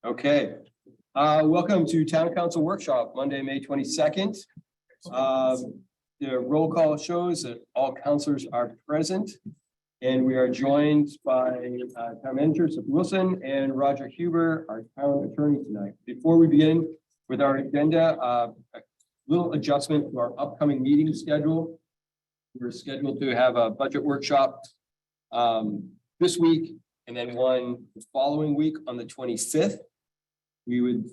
Okay, welcome to Town Council Workshop, Monday, May 22nd. The roll call shows that all councilors are present. And we are joined by Town Manager Sophie Wilson and Roger Huber, our town attorney tonight. Before we begin with our agenda, a little adjustment to our upcoming meeting schedule. We're scheduled to have a budget workshop this week and then one the following week on the 25th. And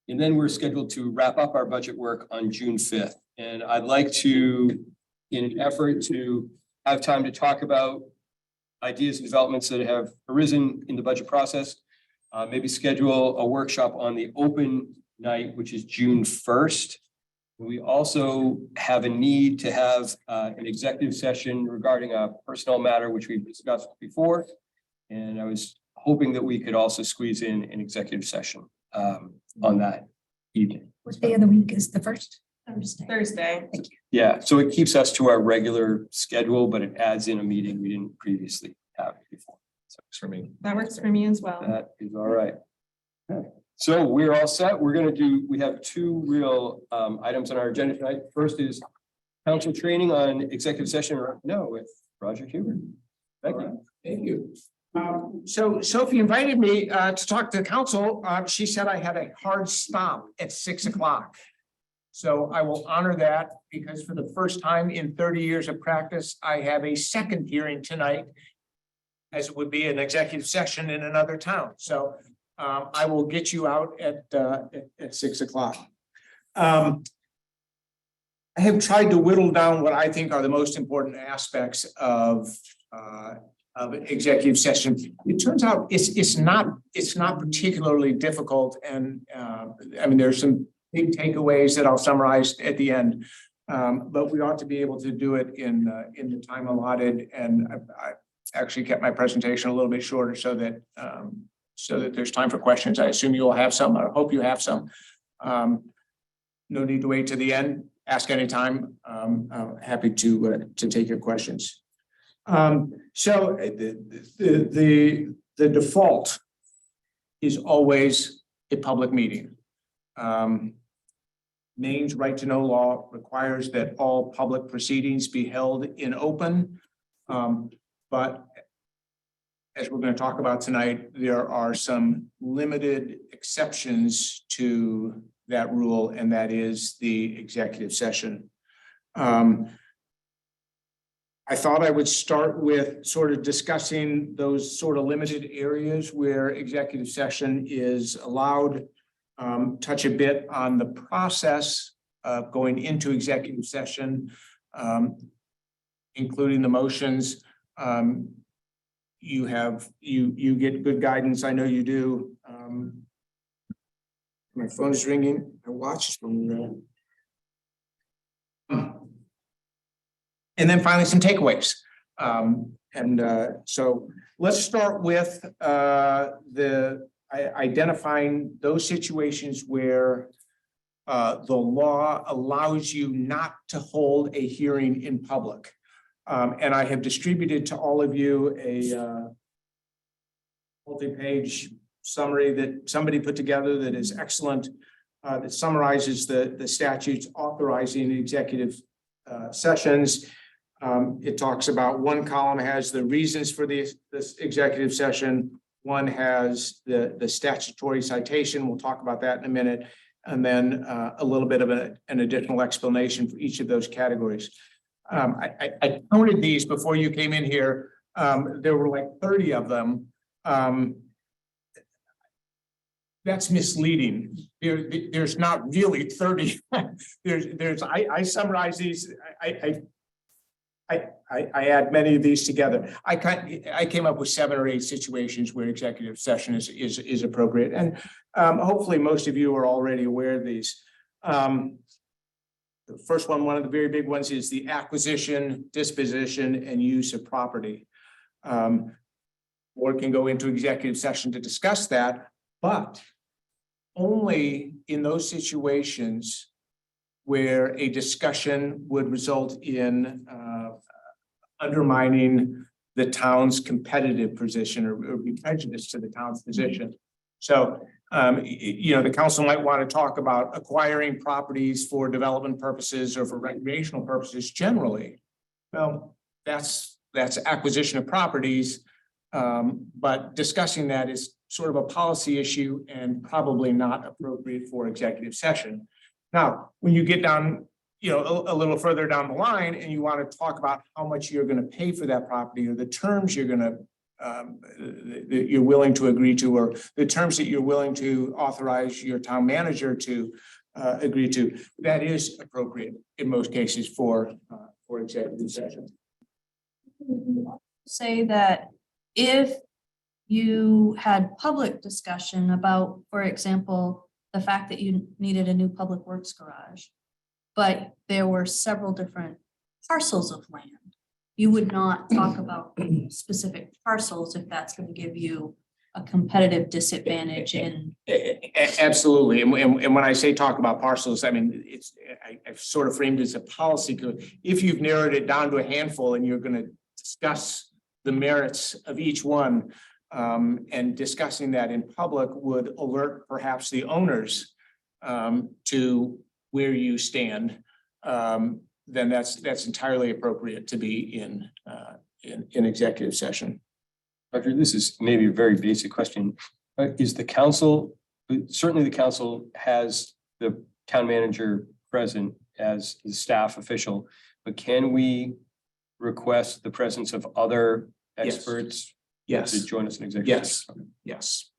then we're scheduled to wrap up our budget work on June 5th. And I'd like to, in an effort to have time to talk about ideas and developments that have arisen in the budget process, maybe schedule a workshop on the open night, which is June 1st. We also have a need to have an executive session regarding a personnel matter, which we've discussed before. And I was hoping that we could also squeeze in an executive session on that evening. What day of the week is the first? Thursday. Thank you. Yeah, so it keeps us to our regular schedule, but it adds in a meeting we didn't previously have before. So for me, That works for me as well. that is all right. Okay. So we're all set. We have two real items on our agenda tonight. First is council training on executive session. No, with Roger Huber. Thank you. Thank you. So Sophie invited me to talk to the council. She said I had a hard stop at 6 o'clock. So I will honor that because for the first time in 30 years of practice, I have a second hearing tonight, as it would be an executive session in another town. So I will get you out at 6 o'clock. I have tried to whittle down what I think are the most important aspects of executive session. It turns out it's not particularly difficult, and I mean there's some big takeaways that I'll summarize at the end, but we ought to be able to do it in the time allotted. And I actually kept my presentation a little bit shorter so that there's time for questions. I assume you will have some. I hope you have some. No need to wait to the end. Ask anytime. I'm happy to take your questions. So the default is always a public meeting. Maine's right to know law requires that all public proceedings be held in open. But as we're going to talk about tonight, there are some limited exceptions to that rule, and that is the executive session. I thought I would start with sort of discussing those sort of limited areas where executive session is allowed, touch a bit on the process of going into executive session, including the motions. You get good guidance. I know you do. My phone is ringing. My watch is ringing. And then finally, some takeaways. So let's start with identifying those situations where the law allows you not to hold a hearing in public. And I have distributed to all of you a multi-page summary that somebody put together that is excellent, that summarizes the statutes authorizing executive sessions. It talks about one column has the reasons for this executive session. One has the statutory citation. We'll talk about that in a minute. And then a little bit of an additional explanation for each of those categories. I counted these before you came in here. There were like 30 of them. That's misleading. There's not really 30. I summarize these. I add many of these together. I came up with 7 or 8 situations where executive session is appropriate, and hopefully most of you are already aware of these. The first one of the very big ones, is the acquisition, disposition, and use of property. Board can go into executive session to discuss that, but only in those situations where a discussion would result in undermining the town's competitive position or be prejudiced to the town's position. So, the council might want to talk about acquiring properties for development purposes or for recreational purposes generally. Well, that's acquisition of properties. But discussing that is sort of a policy issue and probably not appropriate for executive session. Now, when you get down, a little further down the line and you want to talk about how much you're going to pay for that property or the terms you're going to that you're willing to agree to, or the terms that you're willing to authorize your town manager to agree to, that is appropriate in most cases for executive session. Say that if you had public discussion about, for example, the fact that you needed a new public works garage, but there were several different parcels of land, you would not talk about specific parcels if that's going to give you a competitive disadvantage in. Absolutely. And when I say talk about parcels, I mean, I've sort of framed it as a policy. If you've narrowed it down to a handful and you're going to discuss the merits of each one, and discussing that in public would alert perhaps the owners to where you stand, then that's entirely appropriate to be in executive session. Roger, this is maybe a very basic question. Is the council, certainly the council has the town manager present as the staff official, but can we request the presence of other experts? Yes. To join us in executive? Yes. session? Yes.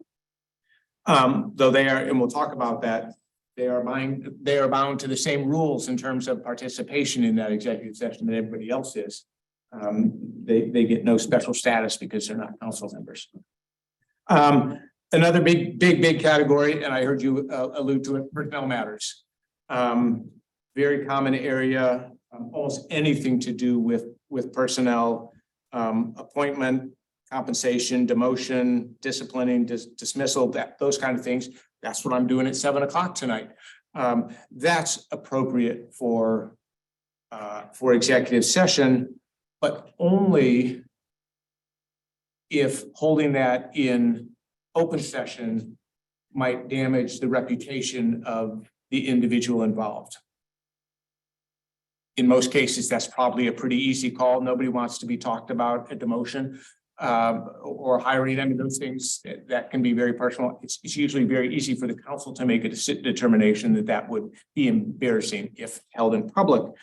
Though they are, and we'll talk about that, they are bound to the same rules in terms of participation in that executive session that everybody else is. They get no special status because they're not council members. Another big category, and I heard you allude to it, personnel matters. Very common area, almost anything to do with personnel, appointment, compensation, demotion, disciplining, dismissal, those kind of things. That's what I'm doing at 7 o'clock tonight. That's appropriate for executive session, but only if holding that in open session might damage the reputation of the individual involved. In most cases, that's probably a pretty easy call. Nobody wants to be talked about at demotion or hiring. I mean, those things that can be very personal. It's usually very easy for the council to make a determination that would be embarrassing if held in public.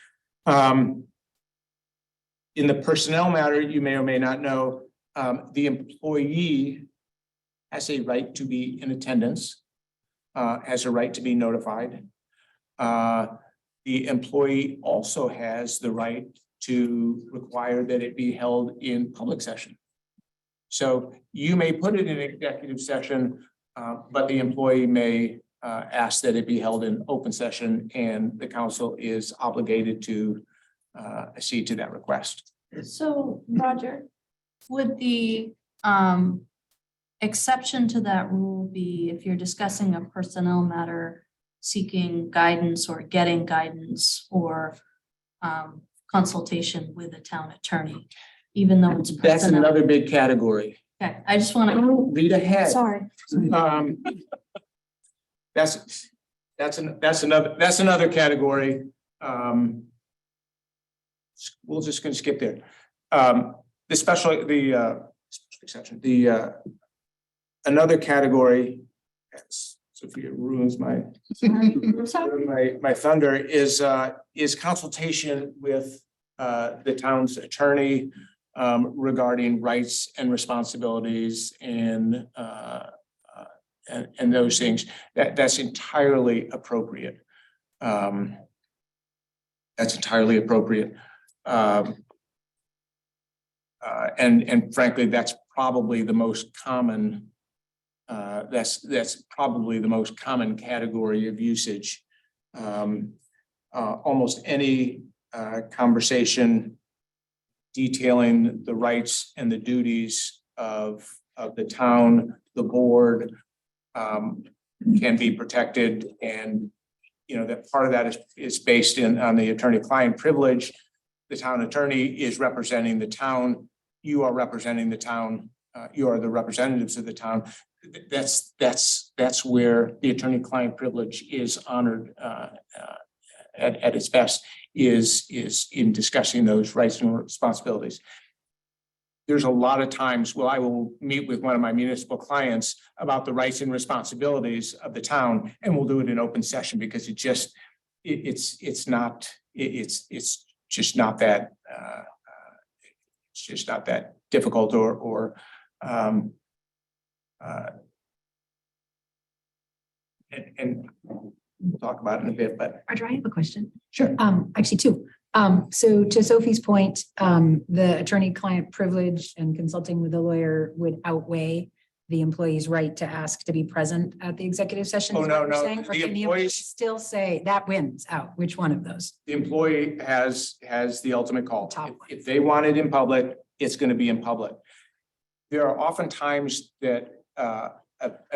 In the personnel matter, you may or may not know, the employee has a right to be in attendance, has a right to be notified. The employee also has the right to require that it be held in public session. So you may put it in executive session, but the employee may ask that it be held in open session, and the council is obligated to accede to that request. So, Roger, would the exception to that rule be if you're discussing a personnel matter, seeking guidance or getting guidance or consultation with a town attorney, even though it's personnel? That's another big category. Okay, I just want to. Read ahead. Sorry. That's another category. We're just going to skip there. Another category. Sophia ruins my thunder is consultation with the town's attorney regarding rights and responsibilities and those things. That's entirely appropriate. That's entirely appropriate. And frankly, that's probably the most common. That's probably the most common category of usage. Almost any conversation detailing the rights and the duties of the town, the board, can be protected, and that part of that is based on the attorney-client privilege. The town attorney is representing the town. You are representing the town. You are the representatives of the town. that's where the attorney-client privilege is honored at its best, is in discussing those rights and responsibilities. There's a lot of times where I will meet with one of my municipal clients about the rights and responsibilities of the town, and we'll do it in open session because it's just not that difficult or and we'll talk about it in a bit, but Roger, I have a question. sure. Actually two. So to Sophie's point, the attorney-client privilege and consulting with a lawyer would outweigh the employee's right to ask to be present at the executive session. Oh, is no, what you're no, saying? Or the can the employee employees- still say that wins out? Which one of those? The employee has the ultimate call. Top If- one. If they want it in public, it's going to be in public. There are often times that a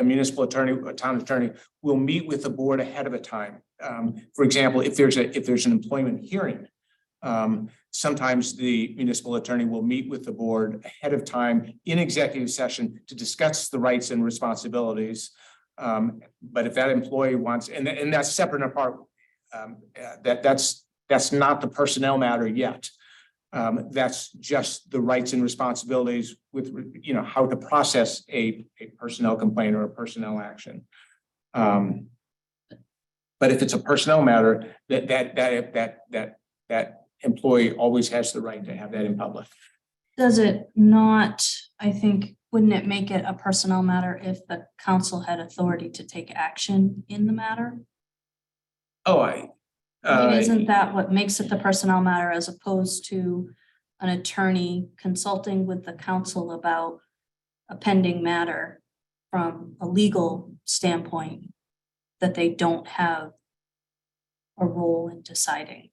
municipal attorney, a town attorney will meet with the board ahead of a time. For example, if there's an employment hearing, sometimes the municipal attorney will meet with the board ahead of time in executive session to discuss the rights and responsibilities. But if that employee wants, and that's separate and apart, that's not the personnel matter yet. That's just the rights and responsibilities with, how to process a personnel complaint or a personnel action. But if it's a personnel matter, that employee always has the right to have that in public. Does it not, I think, wouldn't it make it a personnel matter if the council had authority to take action in the matter? Oh, I mean, isn't that what makes it the personnel matter as opposed to an attorney consulting with the council about a pending matter from a legal standpoint that they don't have a role in deciding?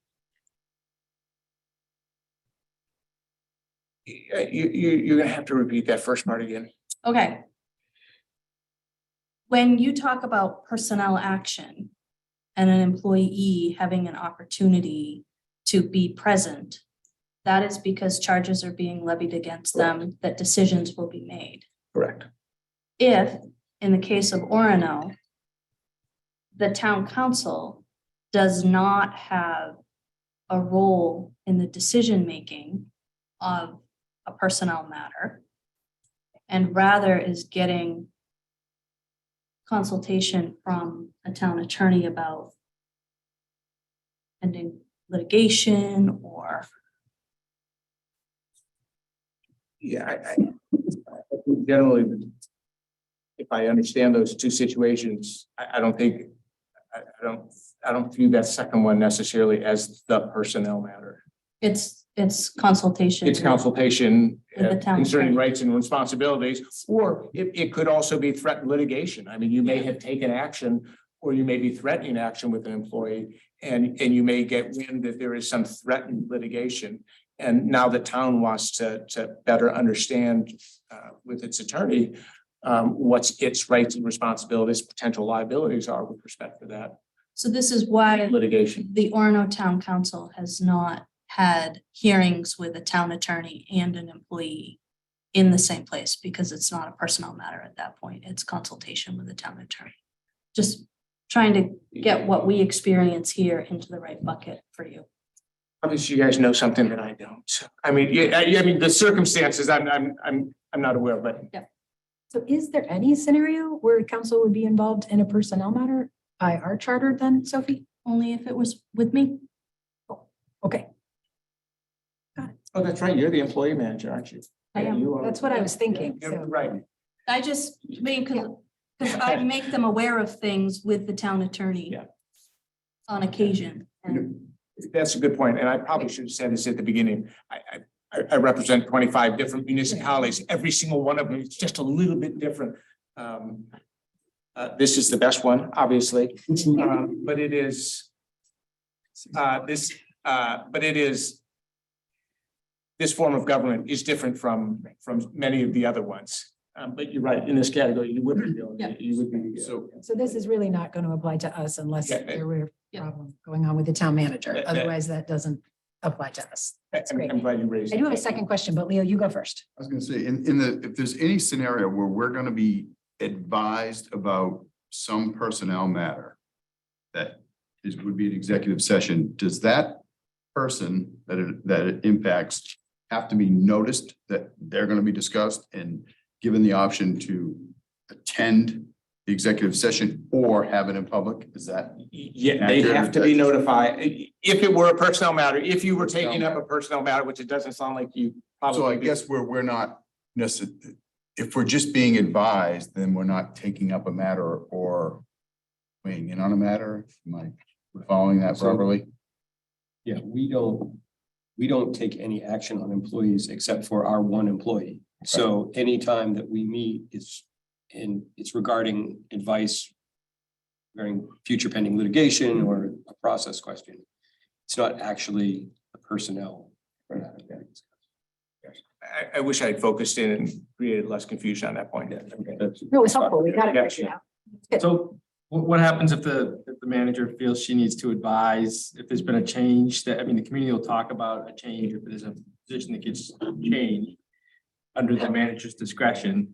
you're gonna have to repeat that first part again. Okay. When you talk about personnel action and an employee having an opportunity to be present, that is because charges are being levied against them, that decisions will be made. Correct. If, in the case of Orono, the town council does not have a role in the decision-making of a personnel matter, and rather is getting consultation from a town attorney about pending litigation or. Yeah, I think generally, if I understand those two situations, I don't view that second one necessarily as the personnel matter. It's consultation. It's consultation With the town concerning attorney. rights and responsibilities, or it could also be threatened litigation. I mean, you may have taken action, or you may be threatening action with an employee, and you may get wind that there is some threatened litigation. And now the town wants to better understand with its attorney what's its rights and responsibilities, potential liabilities are with respect to that So this is why litigation. the Orono Town Council has not had hearings with a town attorney and an employee in the same place, because it's not a personnel matter at that point. It's consultation with the town attorney. Just trying to get what we experience here into the right bucket for you. Obviously, you guys know something that I don't. I mean, I mean, the circumstances I'm not aware of, but So is there any scenario where council would be involved in a personnel matter by our charter then, Sophie? Only if it was with me. Okay, oh, that's right. You're the employee manager, aren't you? I am. You are. that's what I was thinking. You're So right. I just, because I make them aware of things with the town attorney. Yeah. On occasion. And That's a good point, and I probably should have said this at the beginning. I represent 25 different municipalities. Every single one of them is just a little bit different. This is the best one, obviously, but it is this form of government is different from many of the other ones. But you're right, in this category, you would be. Yeah. You would be. so this is really not going to apply to us unless Yeah. there were a Yeah. problem going on with the town manager. That- Otherwise, that doesn't apply to us. That's great. I'm glad you raised I it. do have a second question, but Leo, you go first. I was gonna say, if there's any scenario where we're gonna be advised about some personnel matter that would be an executive session, does that person that it impacts have to be noticed that they're going to be discussed and given the option to attend the executive session or have it in public? Is that? Yeah, they'd have to be notified. If it were a personnel matter, if you were taking up a personnel matter, which it doesn't sound like you probably. So I guess we're not necessarily, if we're just being advised, then we're not taking up a matter or weighing in on a matter. Am I following that properly? Yeah, we don't take any action on employees except for our one employee. So anytime that we meet, it's regarding advice regarding future pending litigation or a process question. It's not actually a personnel. I wish I had focused in and created less confusion on that point. No, it's helpful. We got it figured out. So what happens if the manager feels she needs to advise if there's been a change that, I mean, the community will talk about a change if there's a position that gets changed under the manager's discretion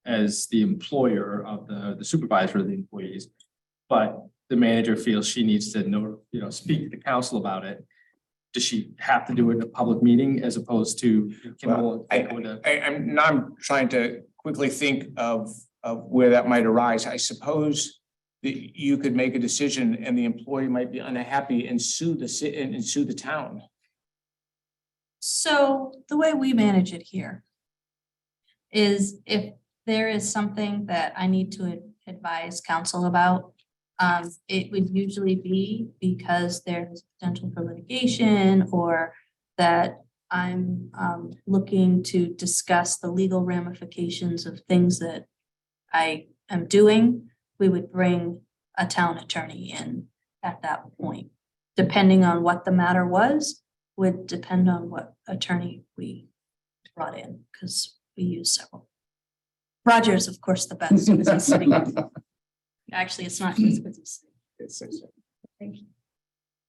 as the employer of the supervisor of the employees. But the manager feels she needs to know, speak to the council about it. Does she have to do it in a public meeting as opposed to? I'm trying to quickly think of where that might arise. I suppose that you could make a decision and the employee might be unhappy and sue the town. So the way we manage it here is if there is something that I need to advise council about, it would usually be because there's potential for litigation or that I'm looking to discuss the legal ramifications of things that I am doing. We would bring a town attorney in at that point, depending on what the matter was, would depend on what attorney we brought in, because we use several. Roger is, of course, the best. Because he's sitting here. Actually, it's not just because he's sitting. Thank you.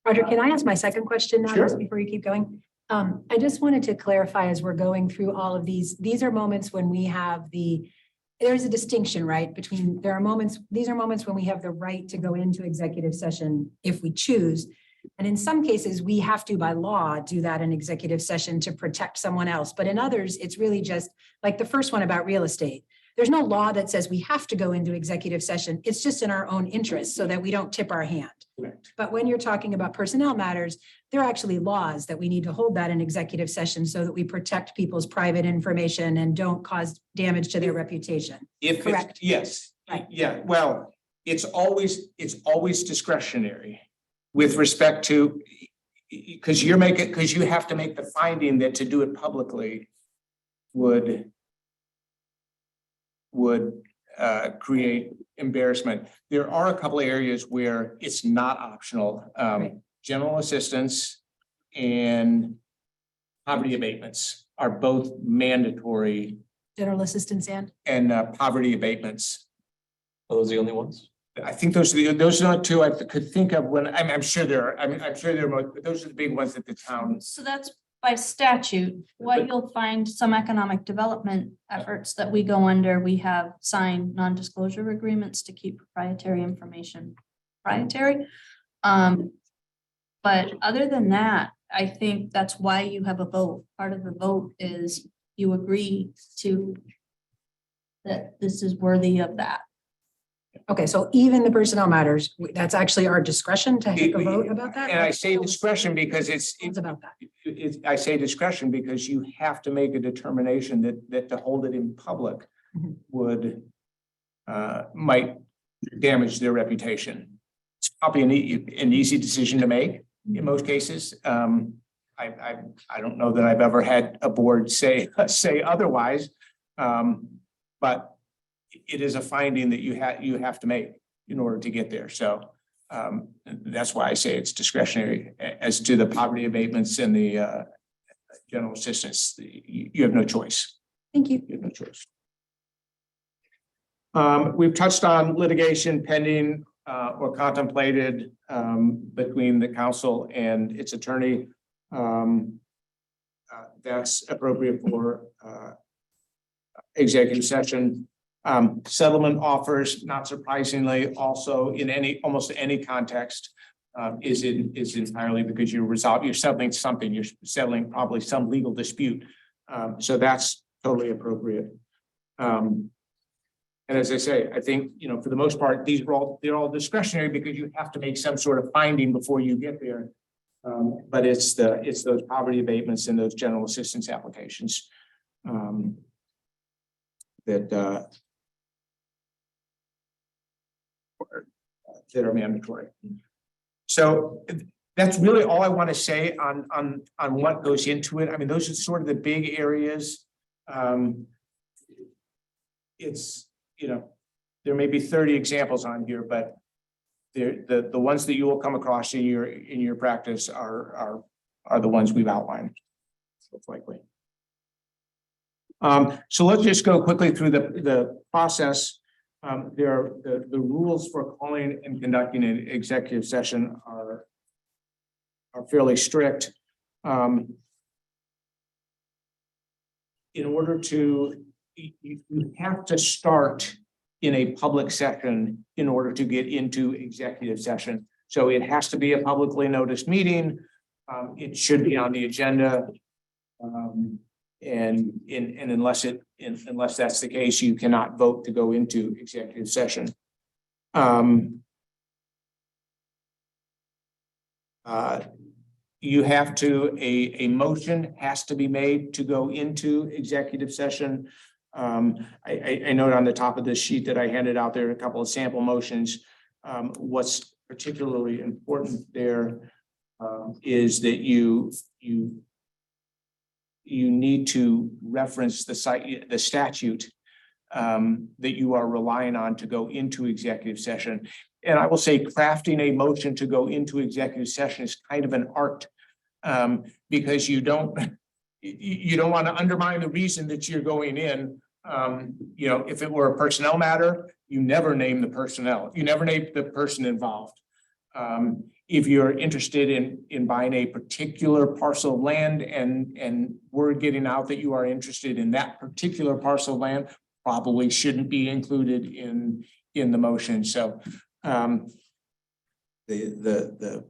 Roger, can I ask my second question now, just before you keep going? I just wanted to clarify as we're going through all of these are moments when we have there's a distinction, right? Between these are moments when we have the right to go into executive session if we choose. And in some cases, we have to, by law, do that in executive session to protect someone else. But in others, it's really just like the first one about real estate. There's no law that says we have to go into executive session. It's just in our own interest so that we don't tip our hand. Correct. But when you're talking about personnel matters, there are actually laws that we need to hold that in executive session so that we protect people's private information and don't cause damage to their reputation. Correct. Yes. Right. Yeah, well, it's always discretionary with respect to, because you have to make the finding that to do it publicly would create embarrassment. There are a couple of areas where it's not optional. General assistance and poverty abatements are both mandatory. General assistance and poverty abatements. Are those the only ones? I think those are the two I could think of when I'm sure there are. I'm sure there are more, but those are the big ones that the town. So that's by statute. What you'll find, some economic development efforts that we go under, we have signed non-disclosure agreements to keep proprietary information proprietary. But other than that, I think that's why you have a vote. Part of the vote is you agree to that this is worthy of that. Okay, so even the personnel matters, that's actually our discretion to take a vote about that? And I say discretion because it's about that. I say discretion because you have to make a determination that to hold it in public Mhm. would might damage their reputation. It's probably an easy decision to make in most cases. I don't know that I've ever had a board say otherwise, but it is a finding that you have to make in order to get there. So that's why I say it's discretionary. As to the poverty abatements and the general assistance, you have no choice. Thank you. You have no choice. We've touched on litigation pending or contemplated between the council and its attorney. That's appropriate for executive session. Settlement offers, not surprisingly, also in almost any context, is entirely because you're settling something, you're settling probably some legal dispute. So that's totally appropriate. And as I say, I think, for the most part, they're all discretionary because you have to make some sort of finding before you get there. But it's those poverty abatements and those general assistance applications that are mandatory. So that's really all I want to say on what goes into it. I mean, those are sort of the big areas. It's, there may be 30 examples on here, but the ones that you will come across in your practice are the ones we've outlined. Most likely. So let's just go quickly through the process. There are the rules for calling and conducting an executive session are fairly strict. In order to, you have to start in a public session in order to get into executive session. So it has to be a publicly noticed meeting. It should be on the agenda. And unless that's the case, you cannot vote to go into executive session. You have to, a motion has to be made to go into executive session. I note on the top of this sheet that I handed out there a couple of sample motions. What's particularly important there is that you need to reference the statute that you are relying on to go into executive session. And I will say crafting a motion to go into executive session is kind of an art because you don't want to undermine the reason that you're going in. If it were a personnel matter, you never name the personnel. You never name the person involved. If you're interested in buying a particular parcel of land and word getting out that you are interested in that particular parcel of land, probably shouldn't be included in the motion. So the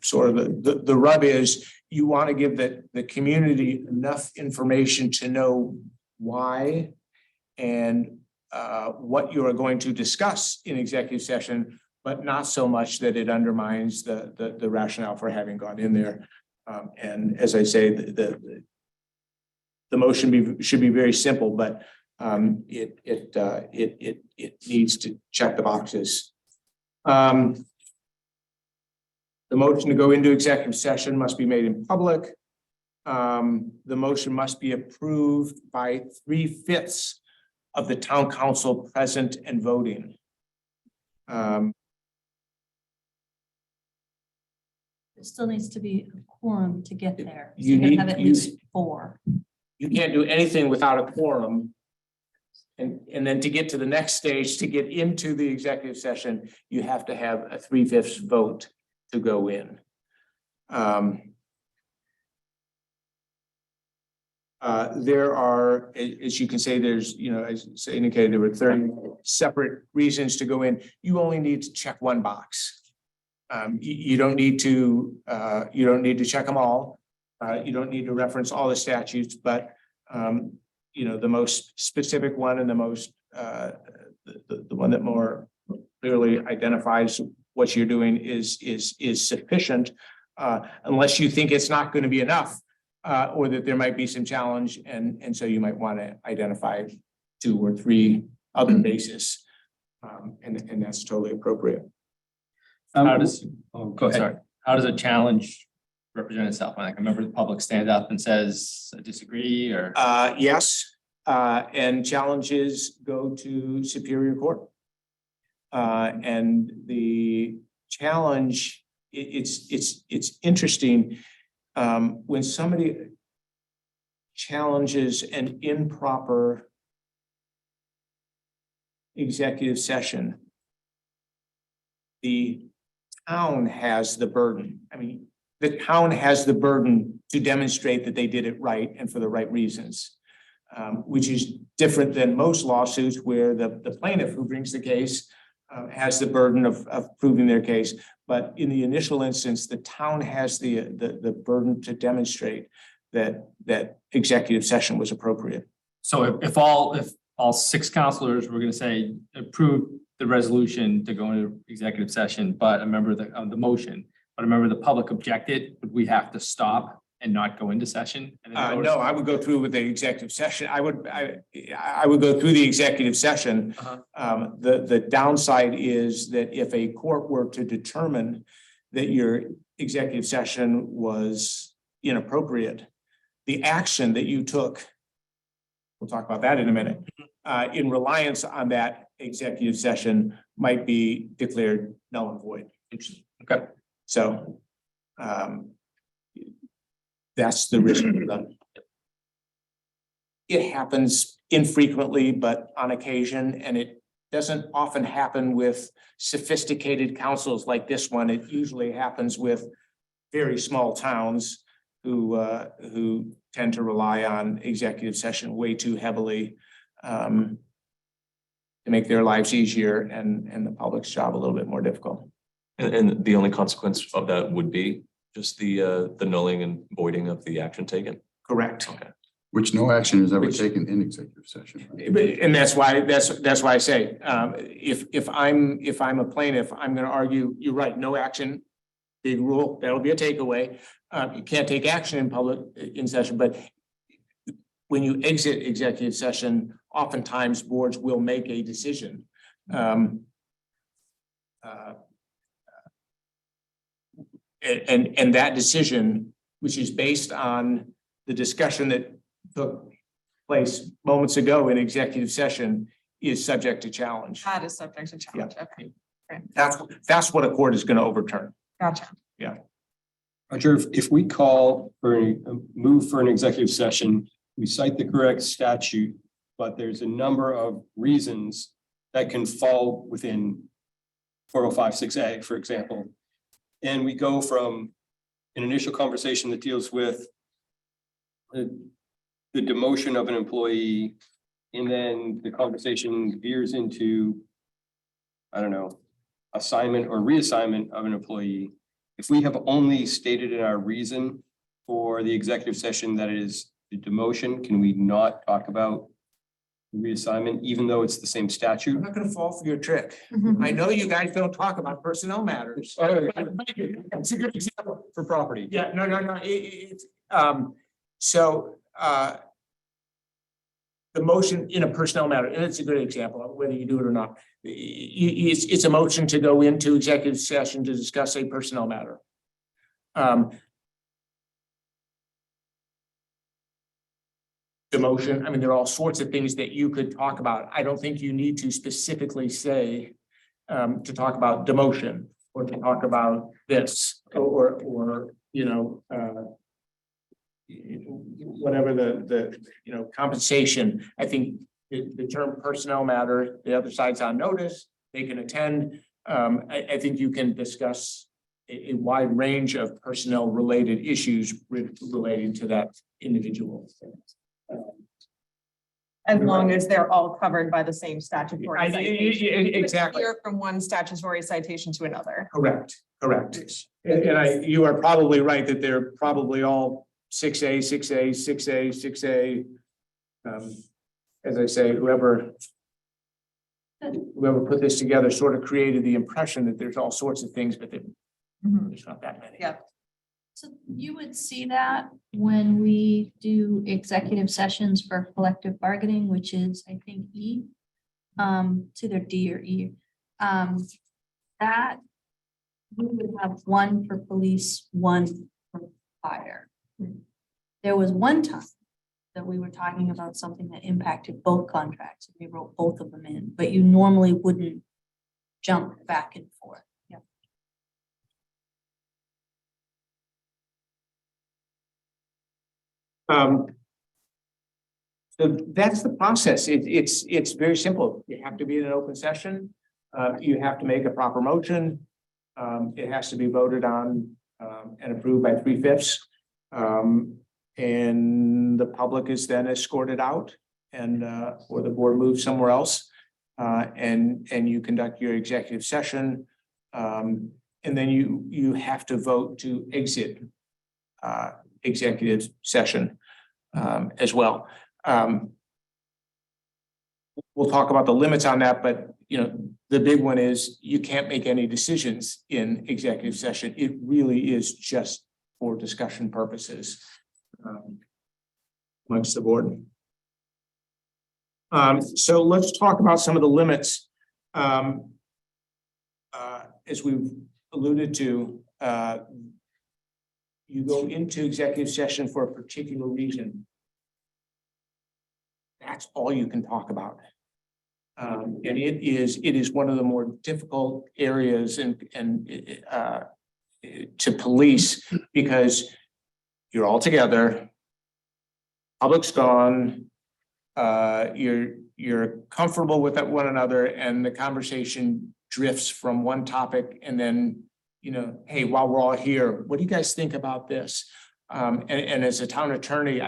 sort of the rub is you want to give the community enough information to know why and what you are going to discuss in executive session, but not so much that it undermines the rationale for having gone in there. And as I say, the motion should be very simple, but it needs to check the boxes. The motion to go into executive session must be made in public. The motion must be approved by 3/5 of the town council present and voting. It still needs to be a quorum to get there. So You need- have at least 4. You can't do anything without a quorum. And then to get to the next stage, to get into the executive session, you have to have a 3/5 vote to go in. There are, as you can say, there's, as indicated, there were 30 separate reasons to go in. You only need to check one box. You don't need to check them all. You don't need to reference all the statutes, but the most specific one and the most the one that more clearly identifies what you're doing is sufficient, unless you think it's not going to be enough, or that there might be some challenge, and so you might want to identify 2 or 3 other bases, and that's totally appropriate. How does, Go ahead. sorry, how does a challenge represent itself? Like a member of the public stands up and says, I disagree, or? Yes, and challenges go to Superior Court. And the challenge, it's interesting. When somebody challenges an improper executive session, the town has the burden. I mean, the town has the burden to demonstrate that they did it right and for the right reasons. which is different than most lawsuits where the plaintiff who brings the case has the burden of proving their case. But in the initial instance, the town has the burden to demonstrate that executive session was appropriate. So if all six counselors were gonna say approve the resolution to go into executive session, but a member of the motion, but a member of the public objected, would we have to stop and not go into session? And then go to- No, I would go through with the executive session. I would go through the executive session. The downside is that if a court were to determine that your executive session was inappropriate, the action that you took, we'll talk about that in a minute, in reliance on that executive session might be declared null and void. Interesting. Okay. So, that's the risk of that. It happens infrequently, but on occasion, and it doesn't often happen with sophisticated councils like this one. It usually happens with very small towns who tend to rely on executive session way too heavily to make their lives easier and the public's job a little bit more difficult. And the only consequence of that would be just the nulling and voiding of the action taken. Correct. Okay. Which no action is ever taken in executive session. And that's why I say, if I'm a plaintiff, I'm gonna argue, you're right, no action, big rule, that'll be a takeaway. You can't take action in public in session, but when you exit executive session, oftentimes boards will make a decision. And that decision, which is based on the discussion that took place moments ago in executive session, is subject to challenge. That is subject to challenge. Okay, That's what a court is going to overturn. gotcha. Roger, if we call for move for an executive session, we cite the correct statute, but there's a number of reasons that can fall within 4056A, for example. And we go from an initial conversation that deals with the demotion of an employee, and then the conversation veers into, I don't know, assignment or reassignment of an employee. If we have only stated in our reason for the executive session that it is the demotion, can we not talk about reassignment, even though it's the same I'm statute? not going to fall for your trick. I know you guys don't talk about personnel matters. It's a good example for property. Yeah, no. The motion in a personnel matter, and it's a good example of whether you do it or not. It's a motion to go into executive session to discuss a personnel matter. The motion, I mean, there are all sorts of things that you could talk about. I don't think you need to specifically say to talk about demotion or to talk about this or whatever the compensation. I think the term personnel matter, the other side's on notice, they can attend. I think you can discuss a wide range of personnel related issues relating to that individual. As long as they're all covered by the same statutory citation. Exactly. Here from one statutory citation to another. Correct. And you are probably right that they're probably all 6A, 6A, 6A, 6A. As I say, whoever put this together sort of created the impression that there's all sorts of things, but there's not that many. Yeah. So you would see that when we do executive sessions for collective bargaining, which is, I think, E. It's either D or E. That we would have one for police, one for fire. There was one time that we were talking about something that impacted both contracts. We wrote both of them in, but you normally wouldn't jump back and forth. Yeah. So that's the process. It's very simple. You have to be in an open session. You have to make a proper motion. It has to be voted on and approved by 3/5. And the public is then escorted out. and or the board moves somewhere else. And you conduct your executive session. And then you have to vote to exit executive session as well. We'll talk about the limits on that, but the big one is you can't make any decisions in executive session. It really is just for discussion purposes amongst the board. So let's talk about some of the limits. As we've alluded to, you go into executive session for a particular reason. That's all you can talk about. And it is one of the more difficult areas to police, because you're all together, public's gone, you're comfortable with one another, and the conversation drifts from one topic, and then hey, while we're all here, what do you guys think about this? And as a town attorney,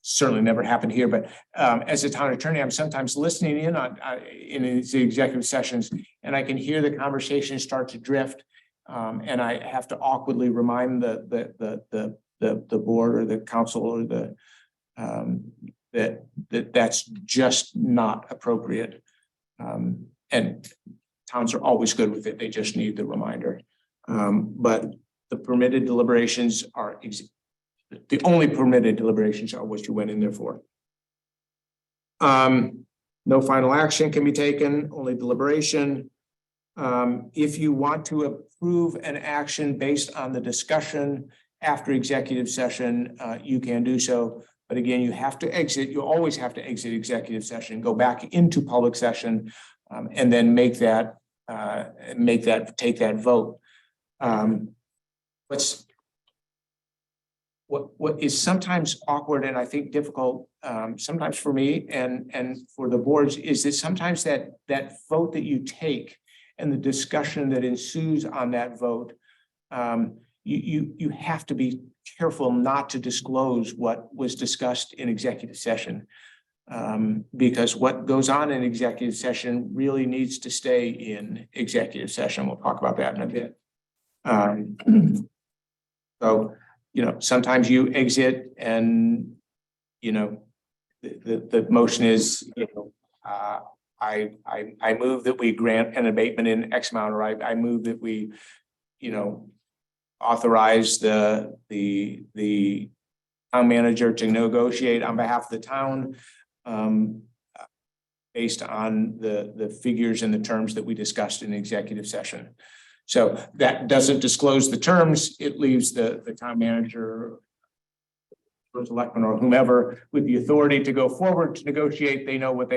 certainly never happened here, but as a town attorney, I'm sometimes listening in in these executive sessions, and I can hear the conversation start to drift, and I have to awkwardly remind the board or the council or that's just not appropriate. And towns are always good with it; they just need the reminder. But the permitted deliberations are the only permitted deliberations are what you went in there for. No final action can be taken, only deliberation. If you want to approve an action based on the discussion after executive session, you can do so. But again, you have to exit. You always have to exit executive session, go back into public session, and then take that vote. What is sometimes awkward and I think difficult, sometimes for me and for the boards, is that sometimes that vote that you take and the discussion that ensues on that vote, you have to be careful not to disclose what was discussed in executive session, because what goes on in executive session really needs to stay in executive session. We'll talk about that in a bit. So, sometimes you exit and, the motion is, I move that we grant an abatement in X amount, or I move that we, authorize the town manager to negotiate on behalf of the town, based on the figures and the terms that we discussed in executive session. So that doesn't disclose the terms. It leaves the town manager or selectman or whomever with the authority to go forward to negotiate. They know what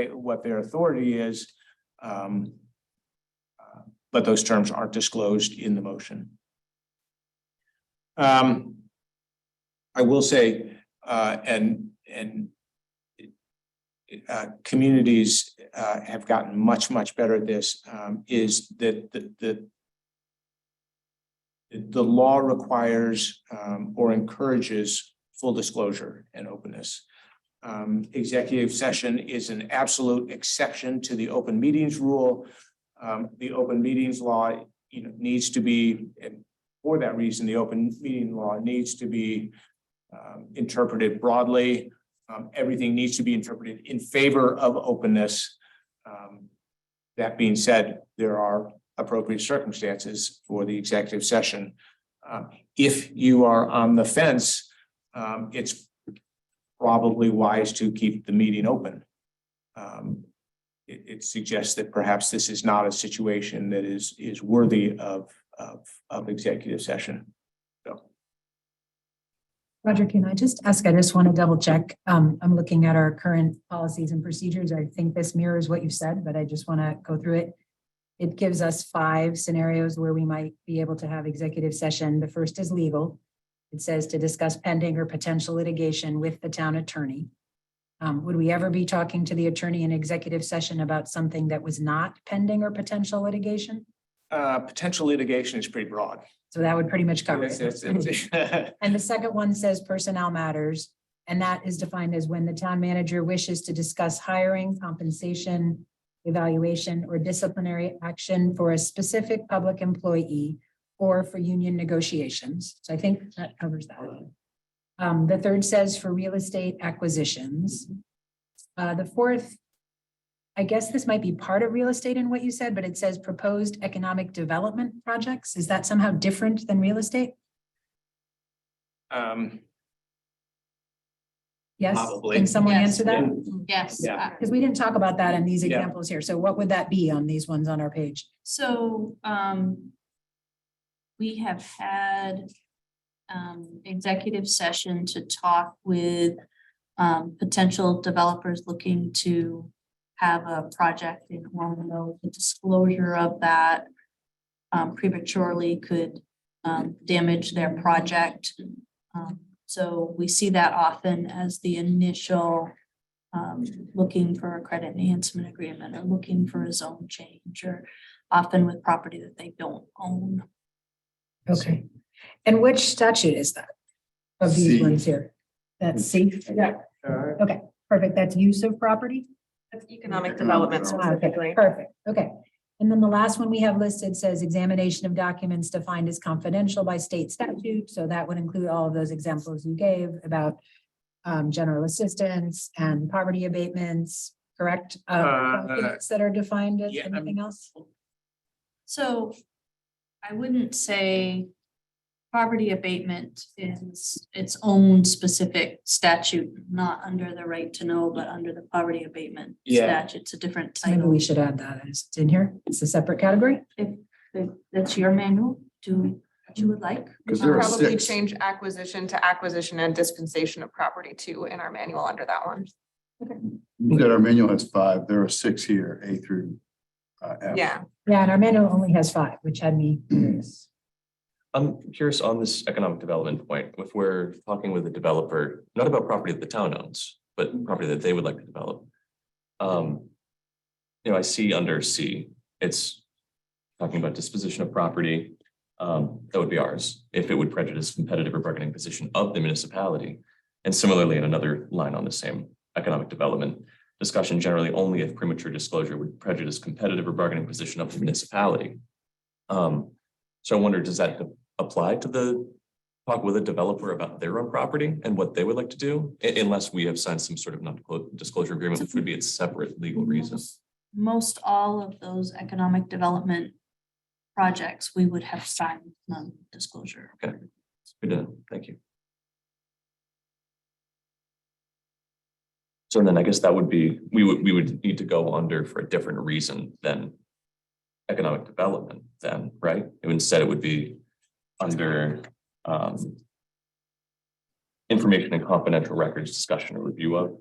their authority is. But those terms aren't disclosed in the motion. I will say, communities have gotten much better at this, is that the law requires or encourages full disclosure and openness. Executive session is an absolute exception to the open meetings rule. The open meetings law, needs to be, for that reason, the open meeting law needs to be interpreted broadly. Everything needs to be interpreted in favor of openness. That being said, there are appropriate circumstances for the executive session. If you are on the fence, it's probably wise to keep the meeting open. It suggests that perhaps this is not a situation that is worthy of executive session. So, Roger, can I just ask, I just want to double check. I'm looking at our current policies and procedures. I think this mirrors what you said, but I just want to go through it. It gives us 5 scenarios where we might be able to have executive session. The first is legal. It says to discuss pending or potential litigation with the town attorney. Would we ever be talking to the attorney in executive session about something that was not pending or potential litigation? Potential litigation is pretty broad. So that would pretty much cover it. It's- And the second one says personnel matters. And that is defined as when the town manager wishes to discuss hiring, compensation, evaluation, or disciplinary action for a specific public employee or for union negotiations. So I think that covers that. The third says for real estate acquisitions. The fourth, I guess this might be part of real estate in what you said, but it says proposed economic development projects. Is that somehow different than real estate? Yes, Probably. can someone Yes. answer that? Yes. Yeah. Because we didn't talk about that in these Yeah. examples here. So what would that be on these ones on our page? So, we have had executive session to talk with potential developers looking to have a project in Orono. The disclosure of that prematurely could damage their project. So we see that often as the initial looking for a credit enhancement agreement or looking for a zone change, or often with property that they don't own. Okay. And which statute is that? Of these C. ones here? That's C. Yeah. Okay, perfect. That's use of property? That's economic development Ah, okay, specifically. perfect. Okay. And then the last one we have listed says examination of documents defined as confidential by state statute. So that would include all of those examples you gave about general assistance and poverty abatements, correct? Documents that are defined as yeah, anything else? So I wouldn't say poverty abatement is its own specific statute, not under the right to know, but under the poverty abatement Yeah. statute. It's a different So maybe title. we should add that as it's in here. It's a separate category. If that's your manual, do what you would like. Because there are Probably six. change acquisition to acquisition and dispensation of property too in our manual under that one. Look at our manual has 5. There are 6 here, A through F. Yeah. Yeah, and our manual only has 5, which had me curious. I'm curious on this economic development point, if we're talking with a developer, not about property that the town owns, but property that they would like to develop. I see under C, it's talking about disposition of property. That would be ours, if it would prejudice competitive or bargaining position of the municipality. And similarly, in another line on the same economic development discussion, generally only if premature disclosure would prejudice competitive or bargaining position of the municipality. So I wonder, does that apply to the talk with a developer about their own property and what they would like to do? Unless we have signed some sort of non-disclosure agreement, which would be a separate legal reason. Most all of those economic development projects, we would have signed non-disclosure. Okay, good to know. Thank you. So then I guess that would be, we would need to go under for a different reason than economic development then, right? Instead, it would be under information and confidential records discussion or review of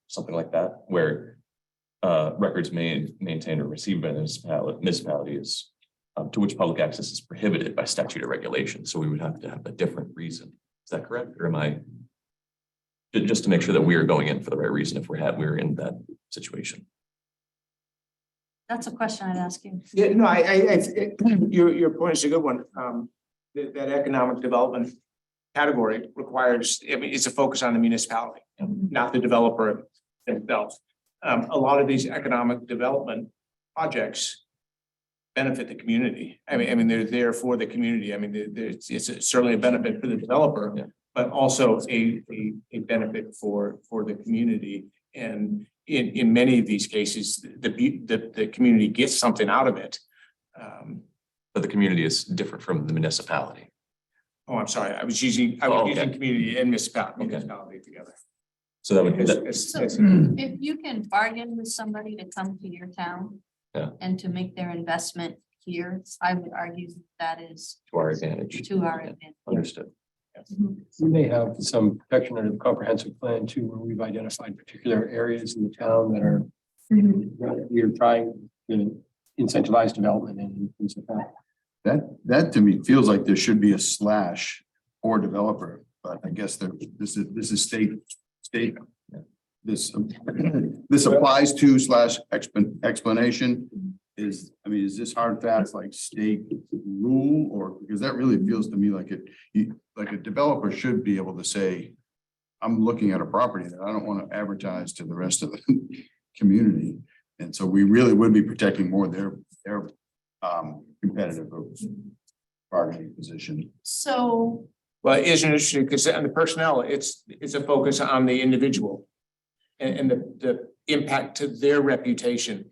something like that, where records maintained or received by the municipality is to which public access is prohibited by statute or regulation. So we would have to have a different reason. Is that correct? Or am I just to make sure that we are going in for the right reason if we're in that situation? That's a question I'd ask you. Yeah, no, your point is a good one. That economic development category requires, it's a focus on the municipality, not the developer themselves. A lot of these economic development projects benefit the community. I mean, they're there for the community. I mean, it's certainly a benefit for the developer, Yeah. but also a benefit for the community. And in many of these cases, the community gets something out of it. But the community is different from the municipality. Oh, I'm sorry. I was using Okay. community and municipality together. So that would be that. So if you can bargain with somebody to come to your town Yeah. and to make their investment here, I would argue that is To our advantage. to our Yeah. advantage. Understood. We may have some protection under the comprehensive plan too, where we've identified particular areas in the town that are, we are trying to incentivize development and things like that. That to me feels like there should be a slash or developer, but I guess this is state. This applies to / explanation is, is this hard fast like state rule, or because that really feels to me like like a developer should be able to say, I'm looking at a property that I don't want to advertise to the rest of the community. And so we really would be protecting more their competitive bargaining position. So Well, it is interesting because on the personnel, it's a focus on the individual and the impact to their reputation.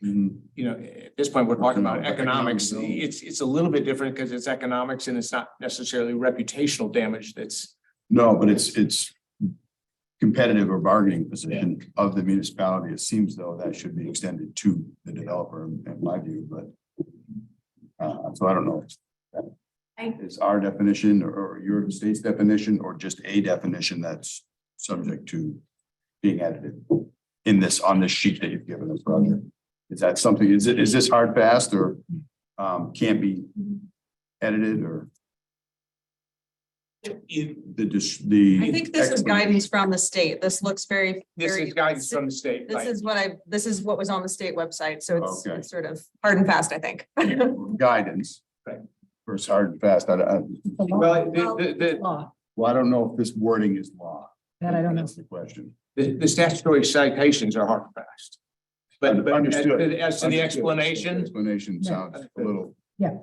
You know, at this point, we're talking about economics. It's a little bit different because it's economics and it's not necessarily reputational damage that's. No, but it's competitive or bargaining position of the municipality. It seems though that should be extended to the developer in my view, but so I don't know. It's our definition or your state's definition or just a definition that's subject to being edited in this, on this sheet that you've given us, Roger. Is that something, is this hard fast or can't be edited or? I think this is guidance from the state. This looks very. This is guidance from the state. This is what was on the state website. So Okay. it's sort of hard and fast, I think. Guidance. Right. Versus hard and fast. Well, I don't know if this wording is law. That I don't know. That's the question. the statutory citations are hard and fast. But Understood. as to the Understood. explanation. Explanation sounds a little. Yeah.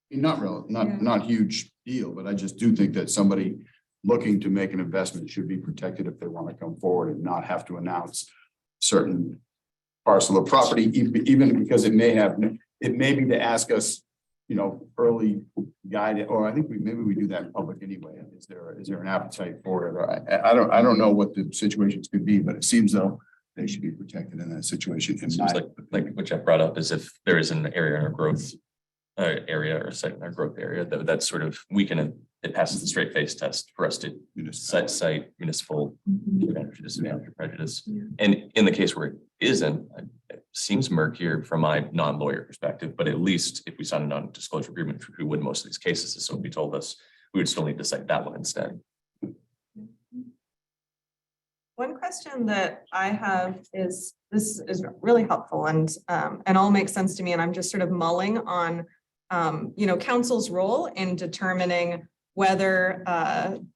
Not real, not huge deal, but I just do think that somebody looking to make an investment should be protected if they want to come forward and not have to announce certain parcel of property, even because it may be to ask us, you know, early guide, or I think maybe we do that in public anyway. Is there an appetite for it? Or I don't know what the situations could be, but it seems though they should be protected in that situation. It seems like what Jeff brought up is if there is an area in our growth area or site in our growth area, that's sort of, it passes the straight face test for us to cite municipal advantage, disadvantage, or prejudice. And in the case where it isn't, it seems murkier from my non-lawyer perspective, but at least if we sign a non-disclosure agreement, which we would in most of these cases, if somebody told us, we would still need to cite that one instead. One question that I have is, this is really helpful and all makes sense to me. And I'm just sort of mulling on, council's role in determining whether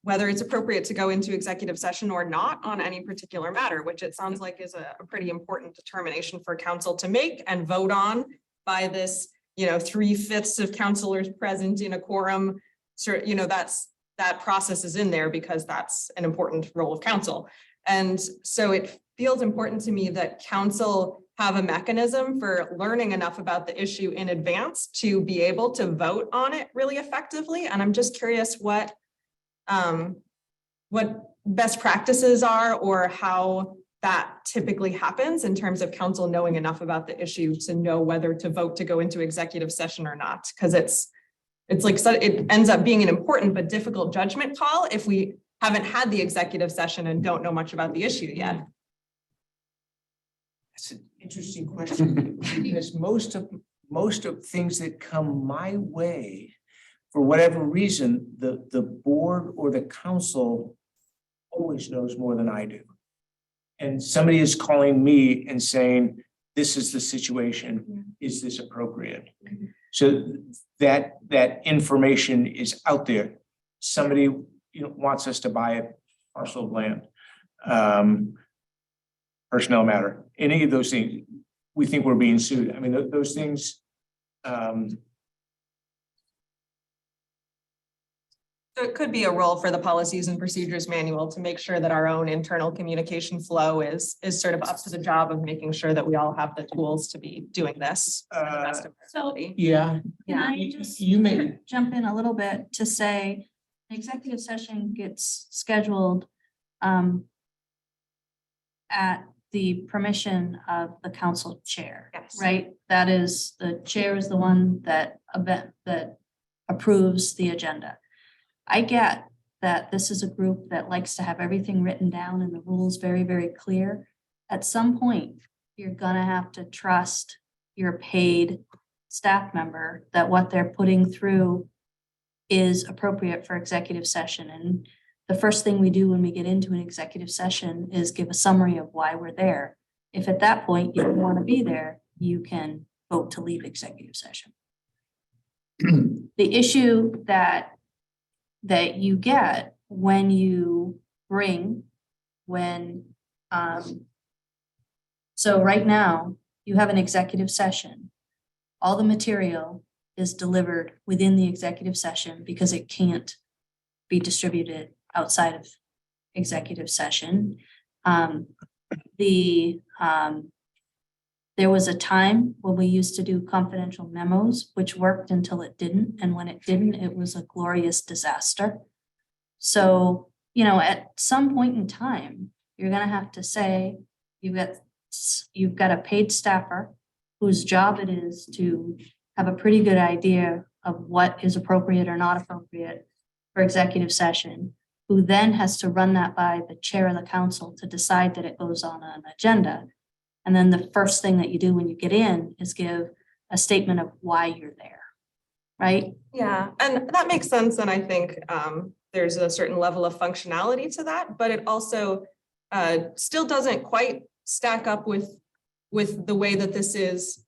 it's appropriate to go into executive session or not on any particular matter, which it sounds like is a pretty important determination for council to make and vote on by this, 3/5 of councilors present in a quorum. So, that process is in there because that's an important role of council. And so it feels important to me that council have a mechanism for learning enough about the issue in advance to be able to vote on it really effectively. And I'm just curious what best practices are or how that typically happens in terms of council knowing enough about the issue to know whether to vote to go into executive session or not. Because it's like, it ends up being an important but difficult judgment call if we haven't had the executive session and don't know much about the issue yet. That's an interesting question, because most of things that come my way, for whatever reason, the board or the council always knows more than I do. And somebody is calling me and saying, this is the situation, is this appropriate? So that information is out there. Somebody wants us to buy a parcel of land. Personnel matter, any of those things, we think we're being sued. I mean, those things. So it could be a role for the policies and procedures manual to make sure that our own internal communication flow is sort of up to the job of making sure that we all have the tools to be doing this. To the best of our ability. Yeah. Can I just You may. jump in a little bit to say, the executive session gets scheduled at the permission of the council chair, Yes. right? That is, the chair is the one that approves the agenda. I get that this is a group that likes to have everything written down and the rules very, very clear. At some point, you're gonna have to trust your paid staff member that what they're putting through is appropriate for executive session. And the first thing we do when we get into an executive session is give a summary of why we're there. If at that point you don't want to be there, you can vote to leave executive session. The issue that you get when you bring, when, so right now, you have an executive session. All the material is delivered within the executive session because it can't be distributed outside of executive session. There was a time when we used to do confidential memos, which worked until it didn't, and when it didn't, it was a glorious disaster. So, you know, at some point in time, you're gonna have to say, you've got a paid staffer whose job it is to have a pretty good idea of what is appropriate or not appropriate for executive session, who then has to run that by the chair of the council to decide that it goes on an agenda. And then the first thing that you do when you get in is give a statement of why you're there, right? Yeah, and that makes sense. And I think there's a certain level of functionality to that, but it also still doesn't quite stack up with the way that this is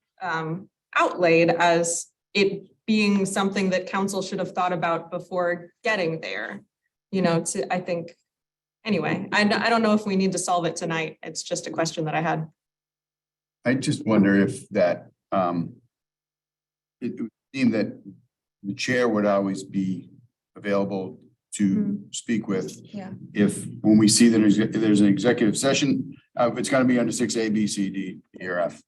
outlaid as it being something that council should have thought about before getting there. You know, I think, anyway, I don't know if we need to solve it tonight. It's just a question that I had. I just wonder if that, it would seem that the chair would always be available to speak with. Yeah. If, when we see that there's an executive session, it's gonna be under 6A, B, C, D, E, or F.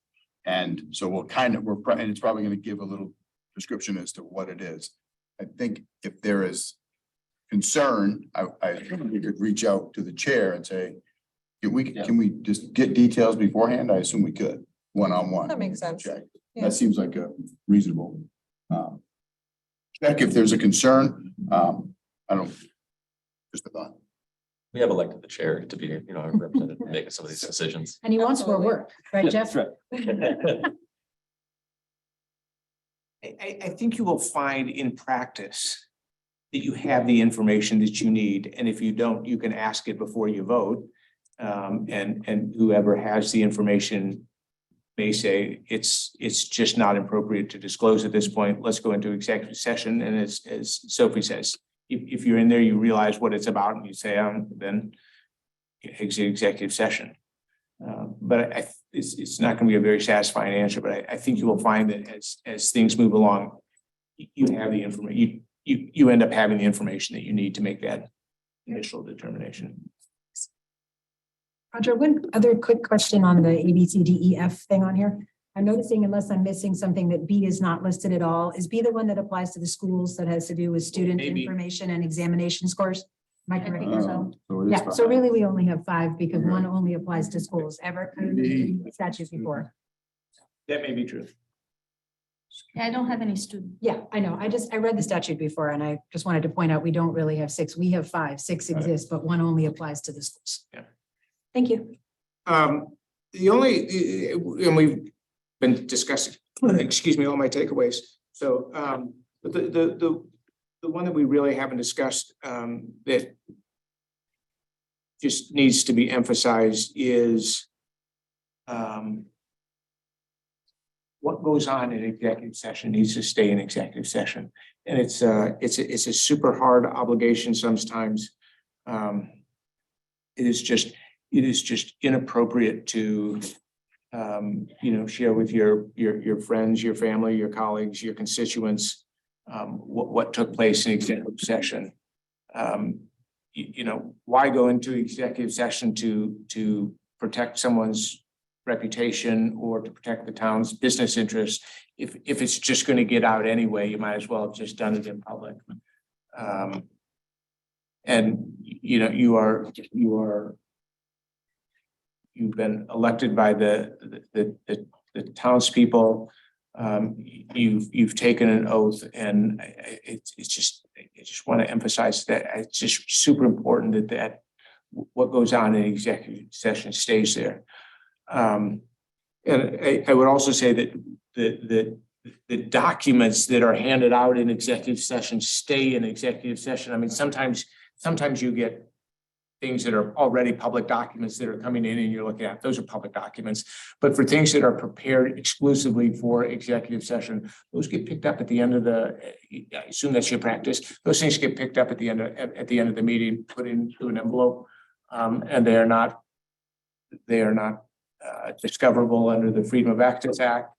And so and it's probably gonna give a little description as to what it is. I think if there is concern, I think we could reach out to the chair and say, can we just get details beforehand? I assume we could, one-on-one. That makes sense. Check. Yeah. That seems like a reasonable. Check if there's a concern. I don't, just a thought. We have elected the chair to be, you know, a representative making some of these decisions. And he wants more Absolutely. work, right, Jeff? That's right. I think you will find in practice that you have the information that you need, and if you don't, you can ask it before you vote. And whoever has the information may say, it's just not appropriate to disclose at this point. Let's go into executive session. And as Sophie says, if you're in there, you realize what it's about and you say, then exit executive session. But it's not going to be a very satisfying answer, but I think you will find that as things move along, you have the information, you end up having the information that you need to make that initial determination. Roger, one other quick question on the A, B, C, D, E, F thing on here. I'm noticing, unless I'm missing something, that B is not listed at all. Is B the one that applies to the schools that has to do with student Maybe. information and examination scores? Am I correct? so. So it is Yeah, so fine. really we only have 5 because Okay. one only applies to schools. Ever heard of statute before? That may be true. Yeah, I don't have any student. Yeah, I know. I read the statute before and I just wanted to point out, we don't really have 6. We have 5. 6 exists, but one only applies to the schools. Yeah. Thank you. The only, and we've been discussing, excuse me, all my takeaways. So, but the one that we really haven't discussed, that just needs to be emphasized is, what goes on in executive session needs to stay in executive session. And it's a super hard obligation sometimes. It is just inappropriate to, share with your friends, your family, your colleagues, your constituents, what took place in executive session. Why go into executive session to protect someone's reputation or to protect the town's business interests? If it's just going to get out anyway, you might as well have just done it in public. You've been elected by the townspeople. You've taken an oath, and I just want to emphasize that it's just super important that what goes on in executive session stays there. And I would also say that the documents that are handed out in executive session stay in executive session. I mean, sometimes you get things that are already public documents that are coming in and you're looking at, those are public documents. But for things that are prepared exclusively for executive session, those get picked up at the end of the, I assume that's your practice. Those things get picked up at the end of the meeting, put into an envelope. And they are not discoverable under the Freedom of Access Act.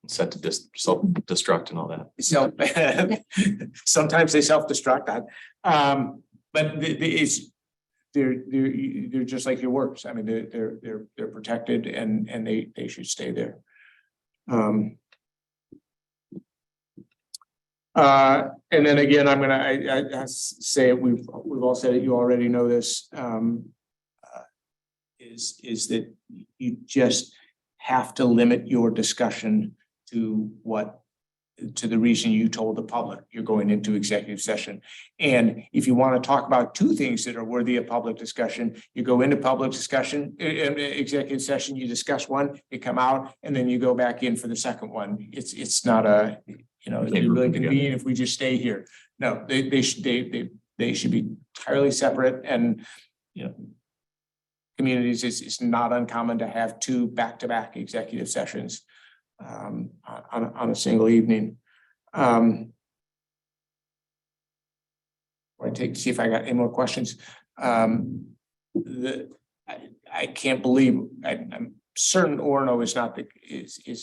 Set to self-destruct and all that. So sometimes they self-destruct. But they're just like your works. I mean, they're protected and they should stay there. And then again, I say it, we've all said it, you already know this, is that you just have to limit your discussion to the reason you told the public you're going into executive session. And if you want to talk about two things that are worthy of public discussion, you go into public discussion, executive session, you discuss one, you come out, and then you go back in for the second one. It's not a, it'd be really convenient if we just stay here. No, they should be entirely separate, and communities, it's not uncommon to have two back-to-back executive sessions on a single evening. I see if I got any more questions. I can't believe, I'm certain Orono is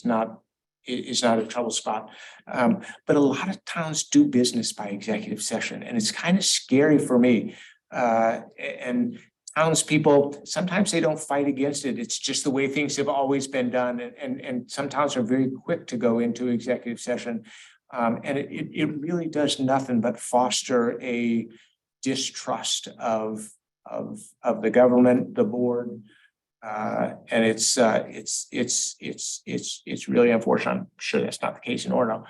not a trouble spot. But a lot of towns do business by executive session, and it's kind of scary for me. And townspeople, sometimes they don't fight against it. It's just the way things have always been done. And some towns are very quick to go into executive session. And it really does nothing but foster a distrust of the government, the board. And it's really unfortunate. I'm sure that's not the case in Orono.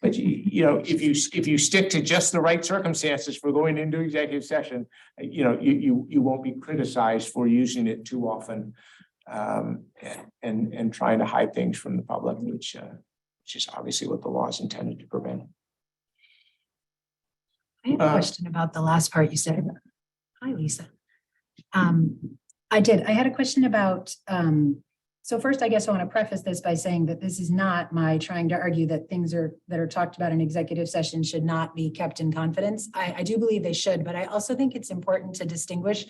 But if you stick to just the right circumstances for going into executive session, you won't be criticized for using it too often, and trying to hide things from the public, which is obviously what the law is intended to prevent. I have a question about the last part you said. Hi, Lisa. I had a question about, so first, I guess I want to preface this by saying that this is not my trying to argue that things that are talked about in executive session should not be kept in confidence. I do believe they should, but I also think it's important to distinguish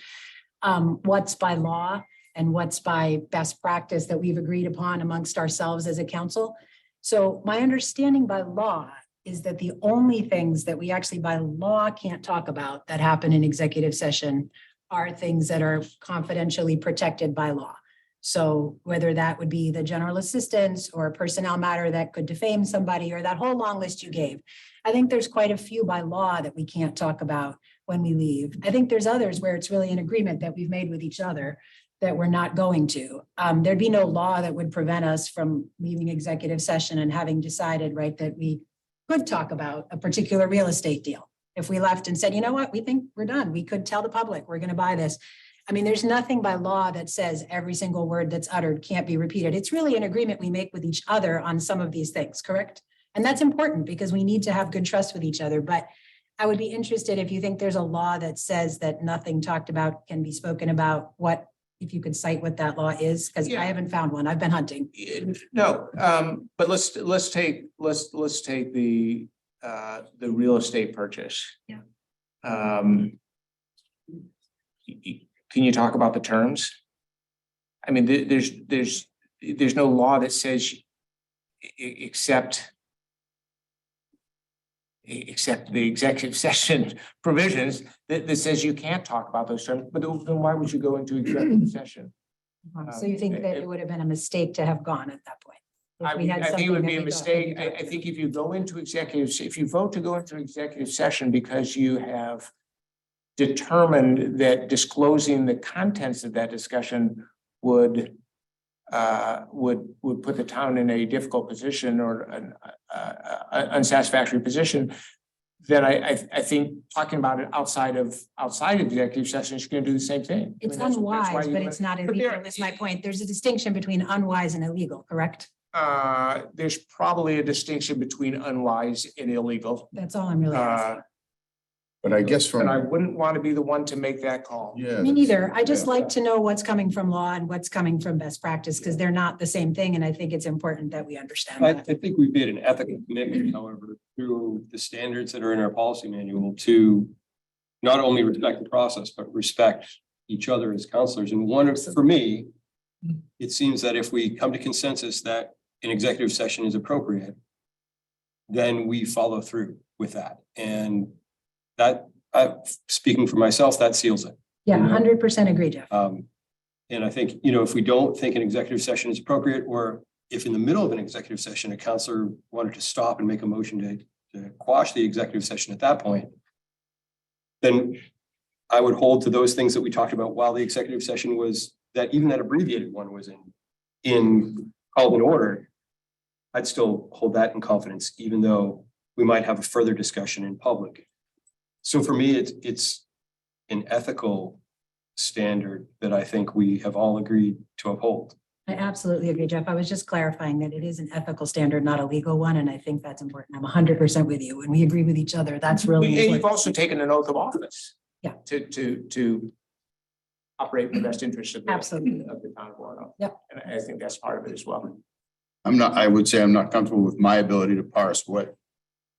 what's by law and what's by best practice that we've agreed upon amongst ourselves as a council. So my understanding by law is that the only things that we actually by law can't talk about that happen in executive session are things that are confidentially protected by law. So whether that would be the general assistance or a personnel matter that could defame somebody, or that whole long list you gave. I think there's quite a few by law that we can't talk about when we leave. I think there's others where it's really an agreement that we've made with each other that we're not going to. There'd be no law that would prevent us from leaving executive session and having decided, right, that we could talk about a particular real estate deal. If we left and said, you know what, we think we're done, we could tell the public we're going to buy this. I mean, there's nothing by law that says every single word that's uttered can't be repeated. It's really an agreement we make with each other on some of these things, correct? And that's important because we need to have good trust with each other. But I would be interested if you think there's a law that says that nothing talked about can be spoken about. What, if you could cite what that law is, because I haven't found one. I've been hunting. No, but let's take the real estate purchase. Yeah. Can you talk about the terms? I mean, there's no law that says except the executive session provisions that says you can't talk about those terms. But then why would you go into executive session? So you think that it would have been a mistake to have gone at that point? I think it would be a mistake. I think if you go into if you vote to go into executive session because you have determined that disclosing the contents of that discussion would put the town in a difficult position or an unsatisfactory position, then I think talking about it outside of executive session is going to do the same thing. It's unwise, but it's not illegal. That's my point. There's a distinction between unwise and illegal, correct? There's probably a distinction between unwise and illegal. That's all I'm really asking. But I guess And I from, wouldn't want to be the one to make that call. yeah. Me that's- neither. I just yeah. like to know what's coming from law and what's coming from best practice, because they're not the same thing, and I think it's important that we understand I that. think we've made an ethical commitment, however, through the standards that are in our policy manual to not only respect the process, but respect each other as counselors. And one of, for me, it seems that if we come to consensus that an executive session is appropriate, then we follow through with that. And that, speaking for myself, that seals it. Yeah, you know? 100% agree, Jeff. And I think, you know, if we don't think an executive session is appropriate, or if in the middle of an executive session, a counselor wanted to stop and make a motion to quash the executive session at that point, then I would hold to those things that we talked about while the executive session was, that even that abbreviated one was called in order. I'd still hold that in confidence, even though we might have a further discussion in public. So for me, it's an ethical standard that I think we have all agreed to uphold. I absolutely agree, Jeff. I was just clarifying that it is an ethical standard, not a legal one, and I think that's important. I'm 100% with you. When we agree with each other, that's really And you've important. also taken an oath of office. Yeah. To operate in the best interest of the. Absolutely. Of the town of Orono. Yep. And I think that's part of it as well. I would say I'm not comfortable with my ability to parse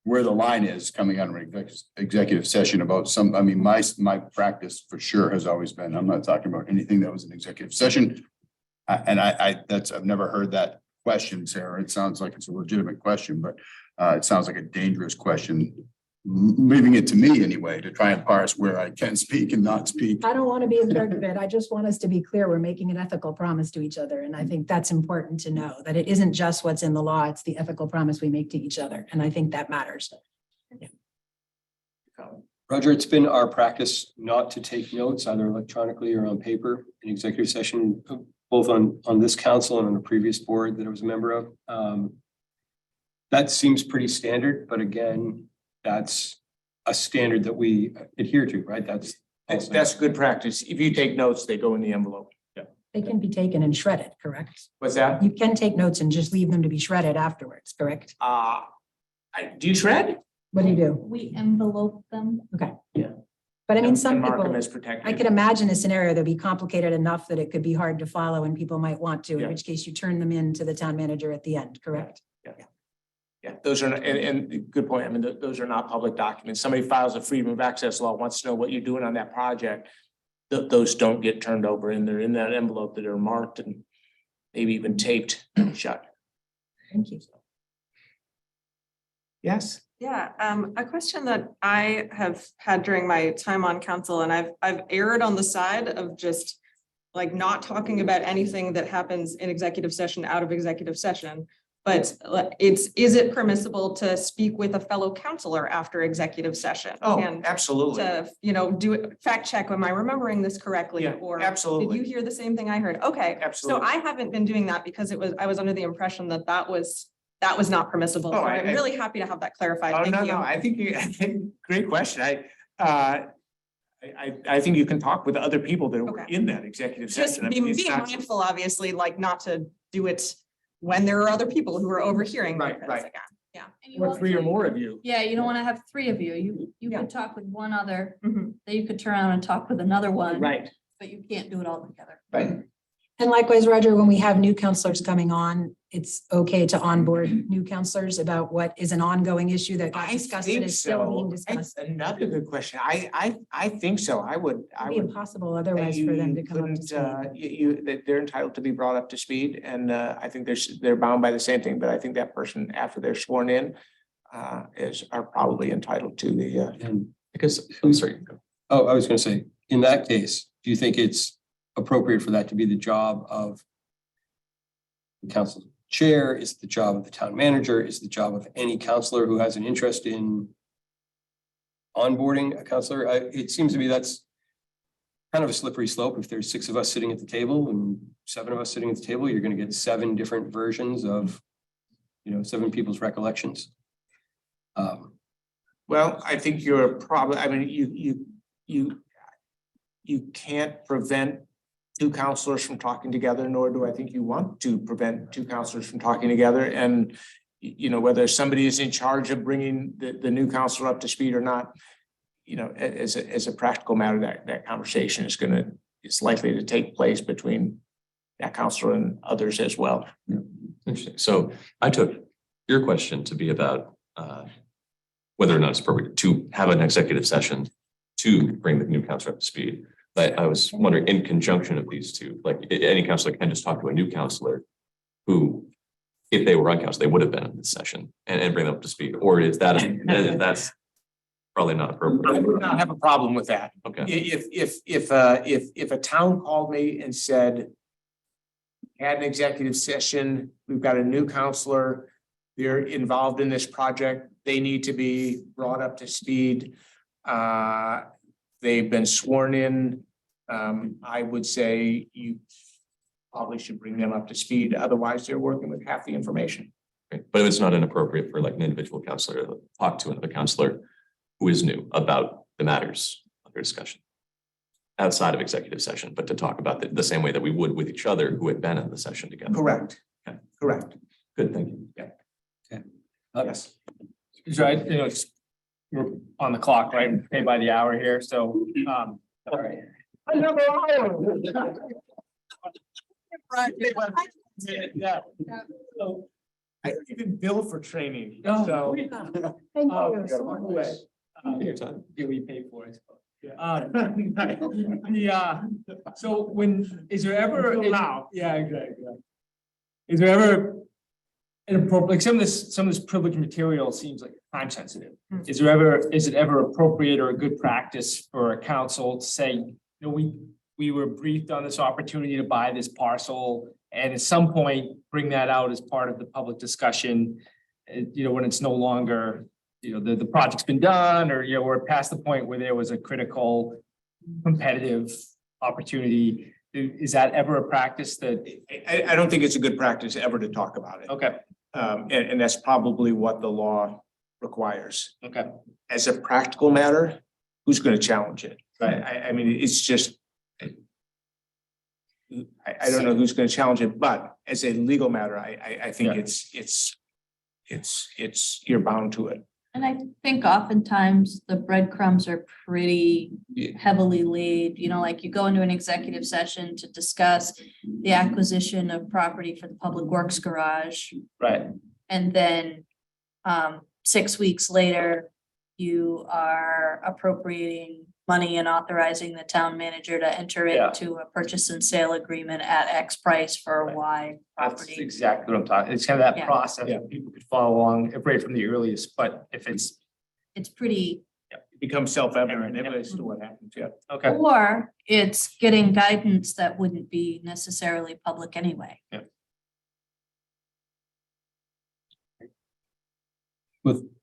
where the line is coming out of an executive session about some, I mean, my practice for sure has always been, I'm not talking about anything that was an executive session. I've never heard that question, Sarah. It sounds like it's a legitimate question, but it sounds like a dangerous question. Leaving it to me anyway, to try and parse where I can speak and not speak. I don't want to be in charge of it. I just want us to be clear. We're making an ethical promise to each other. And I think that's important to know, that it isn't just what's in the law, it's the ethical promise we make to each other. And I think that matters. Roger, it's been our practice not to take notes either electronically or on paper in executive session, both on this council and on a previous board that I was a member of. That seems pretty standard, but again, that's a standard that we adhere to, right? That's good practice. If you take notes, they go in the envelope. They can be taken and shredded, correct? What's that? You can take notes and just leave them to be shredded afterwards, correct? Do you shred? What do you do? We envelope them. Okay. Yeah. But I mean, And some mark them people, as protected. I could imagine a scenario that'd be complicated enough that it could be hard to follow and people might want to, in Yeah. which case you turn them in to the town manager at the end, correct? Yeah, those are, and good point. I mean, those are not public documents. Somebody files a freedom of access law, wants to know what you're doing on that project. Those don't get turned over, and they're in that envelope that are marked and maybe even taped shut. Thank you. Yes. Yeah, a question that I have had during my time on council, and I've erred on the side of just like not talking about anything that happens in executive session out of executive session. But is it permissible to speak with a fellow counselor after executive session? Oh, And absolutely. to, do it, fact check, am I remembering this correctly? Yeah, Or absolutely. did you hear the same thing I heard? Okay. Absolutely. So I haven't been doing that because I was under the impression that was not permissible. Oh, So I- I'm really happy to have that clarified. Oh, Thank no, you. no, I think, great question. I think you can talk with other people that were Okay. in that executive Just session. I mean, be it's not- mindful, obviously, like not to do it when there are other people who are overhearing. Right, because, right. again, Or three or more of you. Yeah, you don't want to have three of you. You Yeah. could talk with one other, Mhm. then you could turn around and talk with another one. Right, But you can't do it all together. right. And likewise, Roger, when we have new counselors coming on, it's okay to onboard new counselors about what is an ongoing issue that got I discussed and think is still being so. discussed. Another good question. I think so. I would. It'd be impossible otherwise for them to come up to speed. That they're entitled to be brought up to speed, and I think they're bound by the same thing, but I think that person, after they're sworn in, are probably entitled to the. And, Because, I'm sorry, oh, I was gonna say, in that case, do you think it's appropriate for that to be the job of the council chair? Is it the job of the town manager? Is it the job of any counselor who has an interest in onboarding a counselor? It seems to me that's kind of a slippery slope. If there's 6 of us sitting at the table and 7 of us sitting at the table, you're gonna get 7 different versions of, 7 people's recollections. Well, I think you're probably, I mean, you can't prevent 2 counselors from talking together, nor do I think you want to prevent 2 counselors from talking together. And, whether somebody is in charge of bringing the new counselor up to speed or not, as a practical matter, that conversation is likely to take place between that counselor and others as well. Interesting. So I took your question to be about whether or not it's appropriate to have an executive session to bring the new counselor up to speed. But I was wondering, in conjunction of these two, like any counselor can just talk to a new counselor who, if they were on council, they would have been in this session and bring them up to speed, or is that, that's probably not I appropriate? would not have a problem with that. Okay, If a town called me and said, had an executive session, we've got a new counselor, they're involved in this project, they need to be brought up to speed. They've been sworn in. I would say you probably should bring them up to speed. Otherwise, they're working with half the information. great. But it's not inappropriate for like an individual counselor to talk to another counselor who is new about the matters under discussion outside of executive session, but to talk about the same way that we would with each other who had been in the session together. Correct. Okay. Correct. Good, thank you. Yes. So I, we're on the clock, right? Paid by the hour here, so, all right. Yeah. So, I don't even bill for training, Oh, so. Thank Oh, you. Your time. Yeah, we pay for it. So when, is there ever? Allow. Yeah, exactly. Is there ever inappropriate, like some of this privileged material seems like time sensitive. Is it ever appropriate or a good practice for a council to say, you know, we were briefed on this opportunity to buy this parcel and at some point bring that out as part of the public discussion, you know, when it's no longer, you know, the project's been done, or, you know, we're past the point where there was a critical competitive opportunity. Is that ever a practice that, I don't think it's a good practice ever to talk about it. okay, And that's probably what the law requires. okay, As a practical matter, who's going to challenge it? right, I mean, it's just. I don't know who's going to challenge it, but as a legal matter, I think Yeah. you're bound to it. And I think oftentimes the breadcrumbs are pretty heavily laid, you know, like you go into an executive session to discuss the acquisition of property for the public works garage. right, And then 6 weeks later, you are appropriating money and authorizing the town manager to enter Yeah. into a purchase and sale agreement at X price for Right. Y that's property. exactly what I'm talking, it's kind of that Yeah. process that people could follow along right from the earliest, but if it's, It's pretty, It becomes self-evident as to what happens, yeah. okay, or it's getting guidance that wouldn't be necessarily public anyway.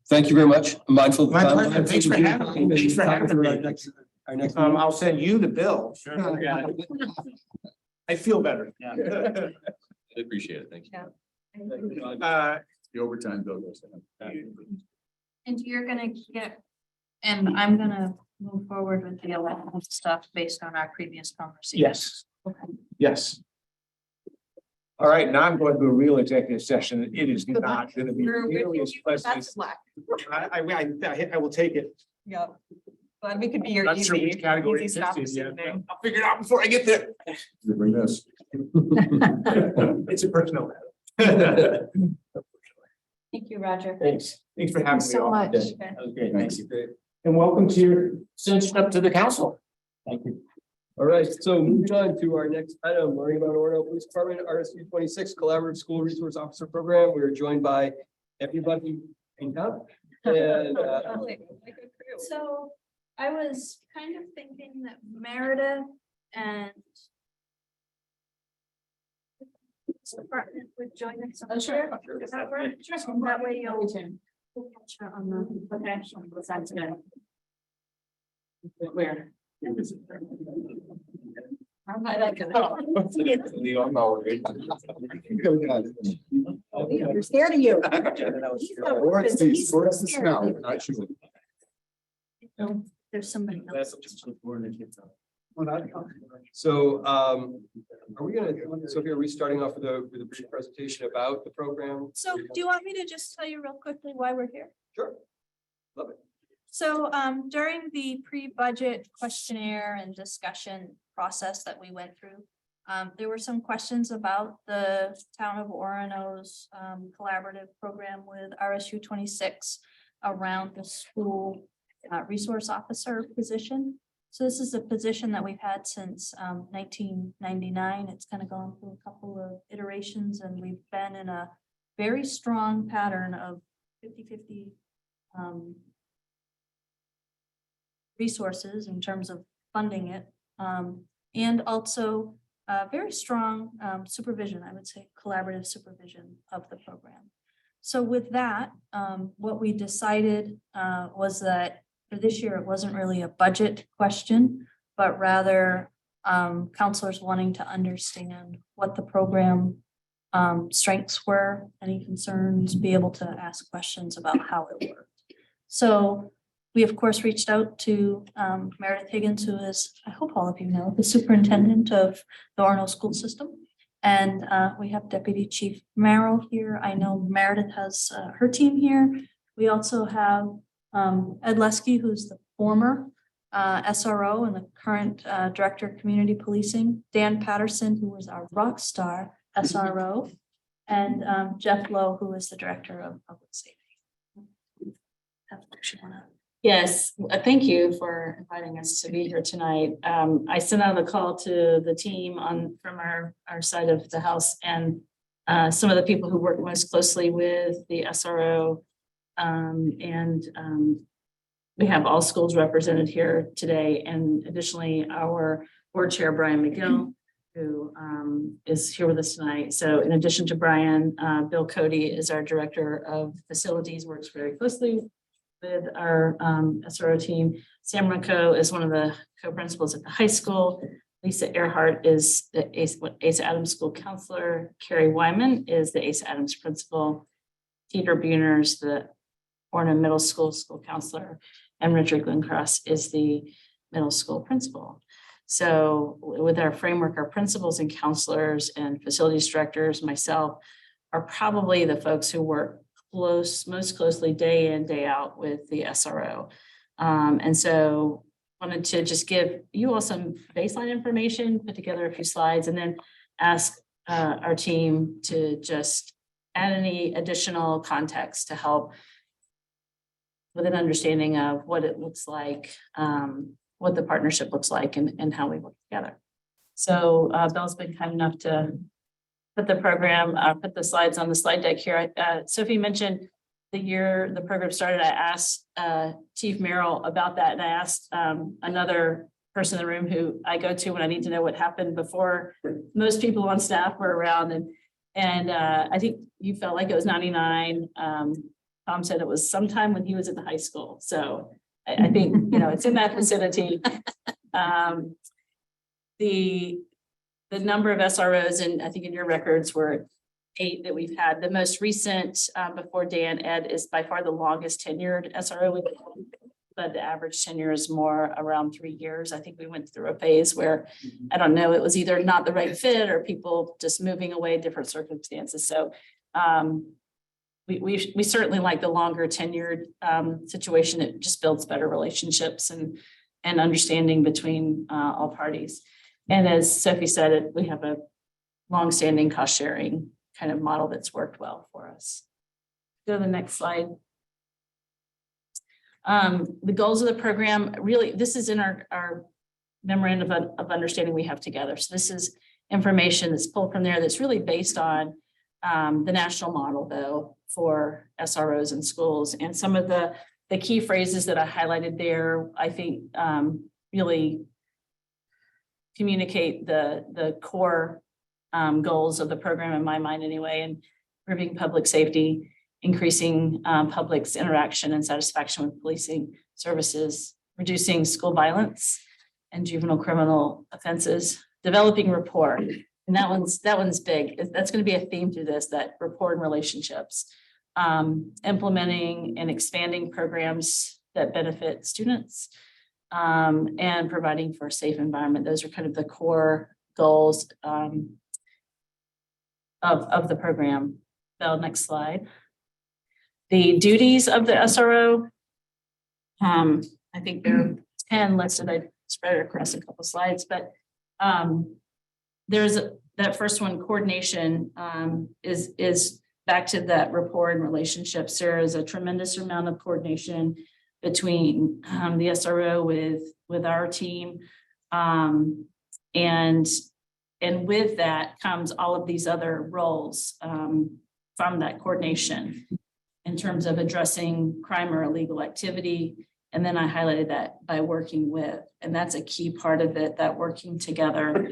Thank you very much. I'm mindful of the My time. pleasure. Thanks for having me. Thanks for having me. Our next I'll send you the bill. sure, yeah, I feel better. yeah. I appreciate it. Thank you. The overtime bill goes down. And you're gonna get, and I'm gonna move forward with the election stuff based on our previous conversation. Yes, Okay. yes. All right, now I'm going to a real executive session. It is not going to be nearly as pleasant. That's black. I will take it. Yeah. Glad we could be your Not sure easy, which category easy it stop fits this in yet. evening. I'll figure it out before I get there. You bring this. It's a personnel matter. Thank you, Roger. Thanks. Thanks for having me. So all. much. That was great, thank you. And welcome to your ascension up to the council. Thank you. All right, so moving on to our next item, learning about Orono Police Department, RSU 26 Collaborative School Resource Officer Program. We're joined by everybody in town. And So I was kind of thinking that Meredith and this department would join us. Oh, sure. Does that work? That way you'll. Catch her on the, okay, sounds good. Where? I like it. We're scared of you. There's somebody else. so are we gonna, Sophia, are we starting off with a brief presentation about the program? So do you want me to just tell you real quickly why we're here? Sure. Love it. So during the pre-budget questionnaire and discussion process that we went through, there were some questions about the town of Orono's collaborative program with RSU 26 around the school resource officer position. So this is a position that we've had since 1999. It's kind of gone through a couple of iterations, and we've been in a very strong pattern of 50-50 resources in terms of funding it, and also very strong supervision, I would say collaborative supervision of the program. So with that, what we decided was that for this year, it wasn't really a budget question, but rather counselors wanting to understand what the program strengths were, any concerns, be able to ask questions about how it worked. So we, of course, reached out to Meredith Higgins, who is, I hope all of you know, the superintendent of the Orono school system. And we have Deputy Chief Merrill here. I know Meredith has her team here. We also have Ed Lesky, who's the former SRO and the current Director of Community Policing, Dan Patterson, who was our rock star SRO, and Jeff Lowe, who is the Director of Public Safety. Yes, thank you for inviting us to be here tonight. I sent out a call to the team from our side of the house, and some of the people who work most closely with the SRO. We have all schools represented here today, and additionally our board chair, Brian McGill, who is here with us tonight. So in addition to Brian, Bill Cody is our Director of Facilities, works very closely with our SRO team. Sam Ranco is one of the co-principals at the high school. Lisa Earhart is the Asa Adams School Counselor. Carrie Wyman is the Asa Adams Principal. Peter Buners, the Orono Middle School Counselor. And Richard Glencross is the Middle School Principal. So with our framework, our principals and counselors and facilities directors, myself, are probably the folks who work most closely day in, day out with the SRO. And so wanted to just give you all some baseline information, put together a few slides, and then ask our team to just add any additional context to help with an understanding of what it looks like, what the partnership looks like, and how we work together. So Bill's been kind enough to put the slides on the slide deck here. Sophie mentioned the year the program started. I asked Chief Merrill about that, and I asked another person in the room who I go to when I need to know what happened before most people on staff were around. And I think you felt like it was 99. Tom said it was sometime when he was at the high school. So I think, it's in that vicinity. The number of SROs, and I think in your records were 8 that we've had. The most recent before Dan Ed is by far the longest tenured SRO we've had, but the average tenure is more around 3 years. I think we went through a phase where, I don't know, it was either not the right fit or people just moving away, different circumstances. So we certainly like the longer tenured situation. It just builds better relationships and understanding between all parties. And as Sophie said, we have a longstanding cost sharing kind of model that's worked well for us. Go to the next slide. The goals of the program, really, this is in our memorandum of understanding we have together. So this is information that's pulled from there that's really based on the national model, though, for SROs and schools. And some of the key phrases that I highlighted there, I think really communicate the core goals of the program in my mind anyway, and improving public safety, increasing public's interaction and satisfaction with policing services, reducing school violence and juvenile criminal offenses, developing rapport. And that one's big. That's going to be a theme through this, that rapport and relationships, implementing and expanding programs that benefit students, and providing for a safe environment. Those are kind of the core goals of the program. Bill, next slide. The duties of the SRO. I think there are 10 listed. I spread it across a couple slides, but that first one, coordination, is back to that rapport and relationships. There is a tremendous amount of coordination between the SRO with our team. And with that comes all of these other roles from that coordination in terms of addressing crime or illegal activity. And then I highlighted that by working with, and that's a key part of it, that working together.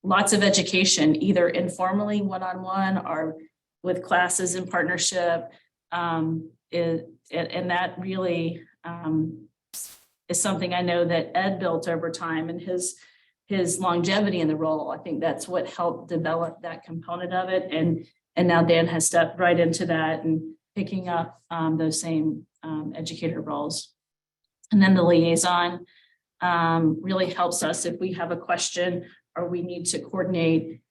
Lots of education, either informally one-on-one or with classes in partnership. And that really is something I know that Ed built over time, and his longevity in the role. I think that's what helped develop that component of it. And now Dan has stepped right into that and picking up those same educator roles. And then the liaison really helps us if we have a question or we need to coordinate.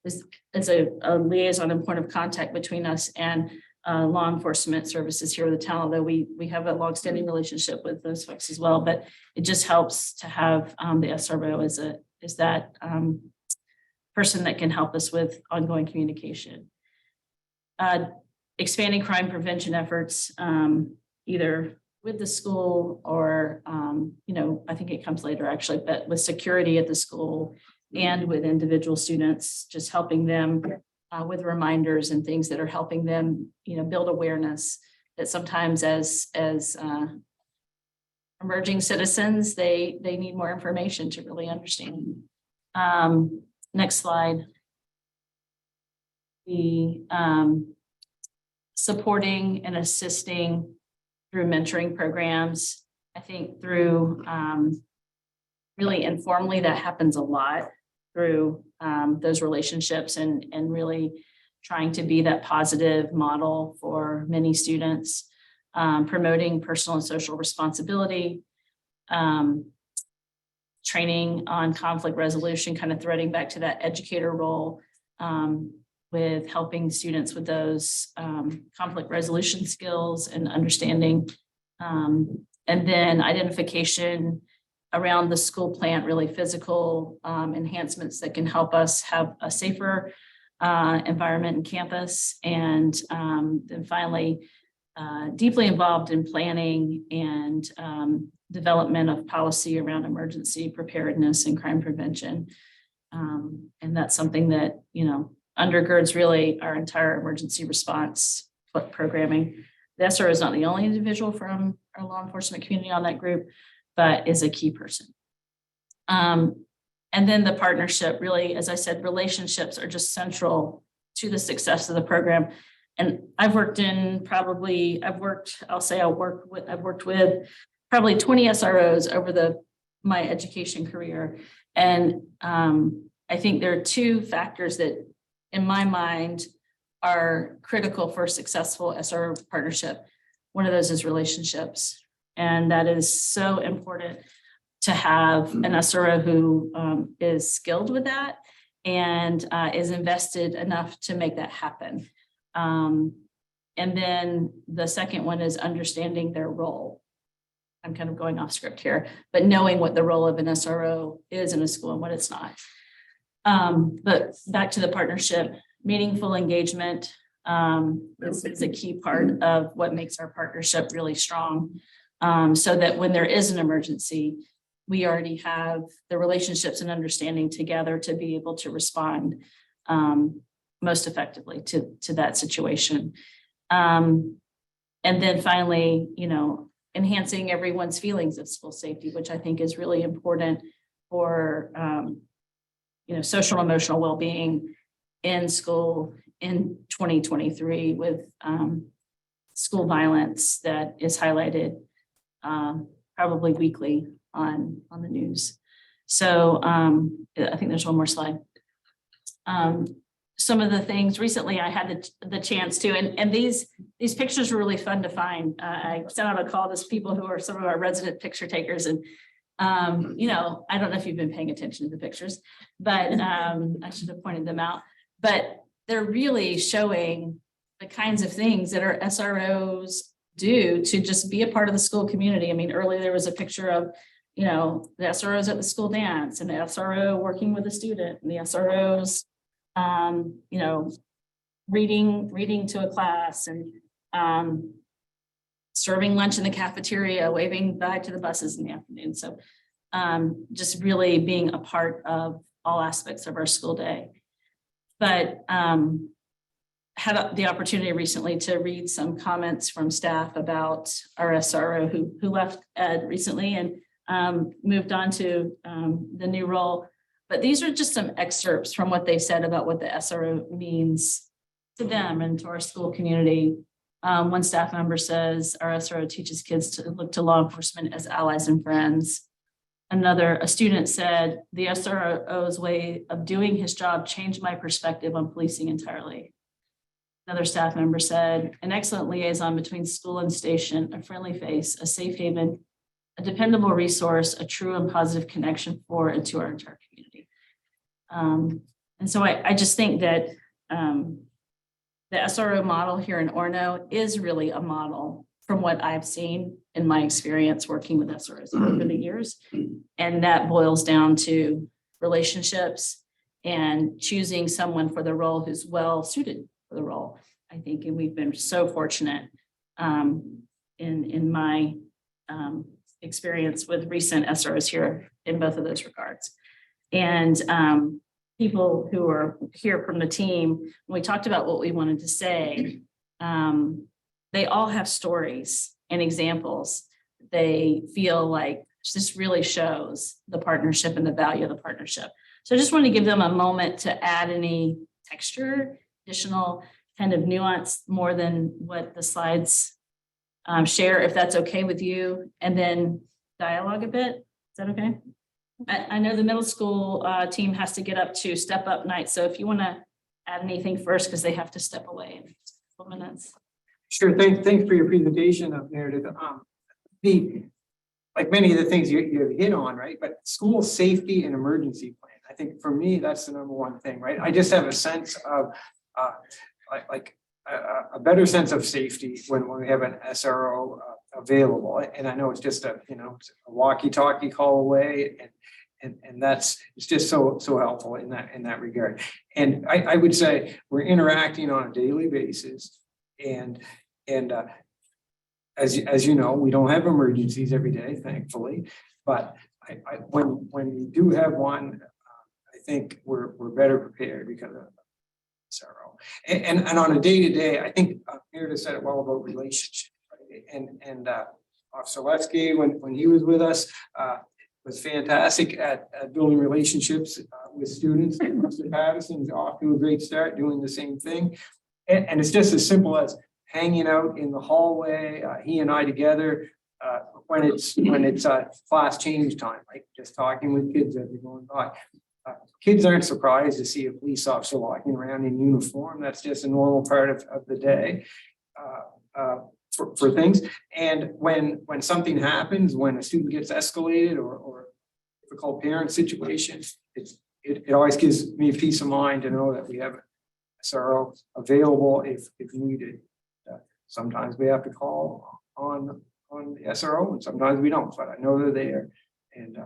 As a liaison and point of contact between us and law enforcement services here with the town, although we have a longstanding relationship with those folks as well. But it just helps to have the SRO as that person that can help us with ongoing communication. Expanding crime prevention efforts, either with the school or, I think it comes later actually, but with security at the school and with individual students, just helping them with reminders and things that are helping them, build awareness that sometimes as emerging citizens, they need more information to really understand. Next slide. The supporting and assisting through mentoring programs. I think through really informally, that happens a lot through those relationships and really trying to be that positive model for many students, promoting personal and social responsibility, training on conflict resolution, kind of threading back to that educator role with helping students with those conflict resolution skills and understanding. And then identification around the school plant, really physical enhancements that can help us have a safer environment in campus. And then finally, deeply involved in planning and development of policy around emergency preparedness and crime prevention. And that's something that, undergirds really our entire emergency response programming. The SRO is not the only individual from our law enforcement community on that group, but is a key person. And then the partnership, really, as I said, relationships are just central to the success of the program. And I've worked with probably 20 SROs over my education career. And I think there are two factors that, in my mind, are critical for successful SRO partnership. One of those is relationships. And that is so important to have an SRO who is skilled with that and is invested enough to make that happen. And then the second one is understanding their role. I'm kind of going off script here, but knowing what the role of an SRO is in a school and what it's not. But back to the partnership, meaningful engagement is a key part of what makes our partnership really strong. So that when there is an emergency, we already have the relationships and understanding together to be able to respond most effectively to that situation. And then finally, enhancing everyone's feelings of school safety, which I think is really important for social and emotional well-being in school in 2023 with school violence that is highlighted probably weekly on the news. So I think there's one more slide. Some of the things recently I had the chance to, and these pictures were really fun to find. I sent out a call to people who are some of our resident picture takers, and I don't know if you've been paying attention to the pictures, but I should have pointed them out. But they're really showing the kinds of things that our SROs do to just be a part of the school community. I mean, earlier there was a picture of, you know, the SROs at the school dance and the SRO working with a student and the SROs, you know, reading to a class and serving lunch in the cafeteria, waving bye to the buses in the afternoon. So just really being a part of all aspects of our school day. But had the opportunity recently to read some comments from staff about our SRO who left Ed recently and moved on to the new role. But these are just some excerpts from what they said about what the SRO means to them and to our school community. One staff member says our SRO teaches kids to look to law enforcement as allies and friends. A student said, the SRO's way of doing his job changed my perspective on policing entirely. Another staff member said, an excellent liaison between school and station, a friendly face, a safe haven, a dependable resource, a true and positive connection for and to our entire community. And so I just think that the SRO model here in Orono is really a model from what I've seen in my experience working with SROs over the years. And that boils down to relationships and choosing someone for the role who's well suited for the role, I think. And we've been so fortunate in my experience with recent SROs here in both of those regards. And people who are here from the team, when we talked about what we wanted to say, they all have stories and examples. They feel like this really shows the partnership and the value of the partnership. So I just want to give them a moment to add any texture, additional kind of nuance, more than what the slides share, if that's okay with you, and then dialogue a bit. Is that okay? I know the middle school team has to get up to step up night. So if you want to add anything first, because they have to step away in a couple minutes. Sure, thanks for your presentation of Meredith. Like many of the things you hit on, right? But school safety and emergency plan. I think for me, that's the number one thing, right? I just have a sense of a better sense of safety when we have an SRO available. And I know it's just a walkie-talkie call away, and it's just so helpful in that regard. And I would say we're interacting on a daily basis, and as you know, we don't have emergencies every day, thankfully. But when we do have one, I think we're better prepared because of SRO. And on a day-to-day, I think Meredith said it well about relationships. Right? And Officer Letsky, when he was with us, was fantastic at building relationships with students. Mr. Patterson's off to a great start doing the same thing. And it's just as simple as hanging out in the hallway, he and I together, when it's class change time, like just talking with kids as they're going by. Kids aren't surprised to see a police officer walking around in uniform. That's just a normal part of the day for things. And when something happens, when a student gets escalated or difficult parent situation, it always gives me peace of mind to know that we have SRO available if needed. Sometimes we have to call on the SRO, and sometimes we don't. But I know they're there and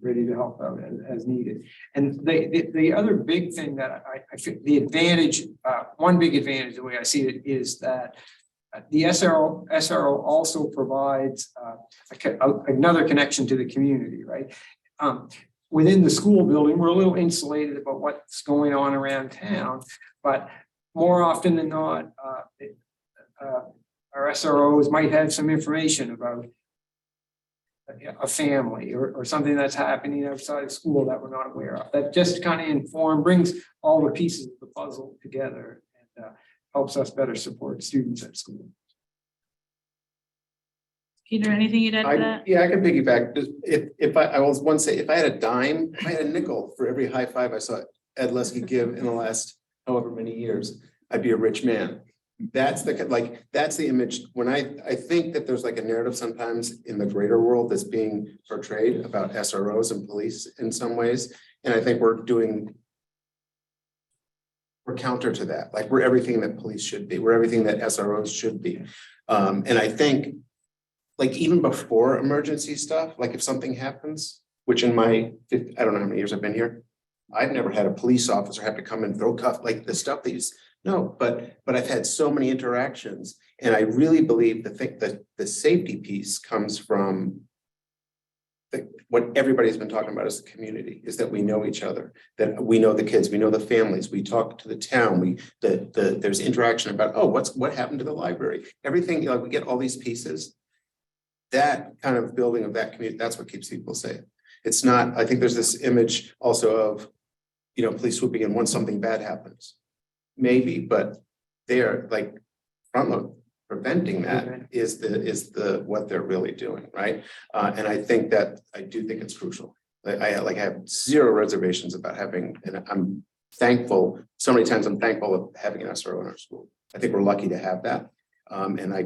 ready to help out as needed. And the other big thing that I think the advantage, one big advantage, the way I see it, is that the SRO also provides another connection to the community, right? Within the school building, we're a little insulated about what's going on around town, but more often than not, our SROs might have some information about a family or something that's happening outside of school that we're not aware of. That just kind of brings all the pieces of the puzzle together and helps us better support students at school. Peter, anything you'd add to that? Yeah, I can piggyback. If I was one say, if I had a dime, if I had a nickel for every high five I saw Ed Lesky give in the last however many years, I'd be a rich man. That's the image. When I think that there's like a narrative sometimes in the greater world that's being portrayed about SROs and police in some ways. And I think we're counter to that. Like we're everything that police should be. We're everything that SROs should be. And I think, like, even before emergency stuff, like if something happens, which in my, I don't know how many years I've been here, I've never had a police officer have to come and throw cuff, like the stuff that you, no, but I've had so many interactions. And I really believe the safety piece comes from what everybody's been talking about as the community, is that we know each other, that we know the kids, we know the families, we talk to the town, there's interaction about, oh, what happened to the library? Everything, you know, we get all these pieces. That kind of building of that community, that's what keeps people safe. It's not, I think there's this image also of, you know, police swooping in once something bad happens. Maybe, but they're like front load. Preventing that is what they're really doing, right? And I think that, I do think it's crucial. I have zero reservations about having, and I'm thankful, so many times I'm thankful of having an SRO in our school. I think we're lucky to have that. And I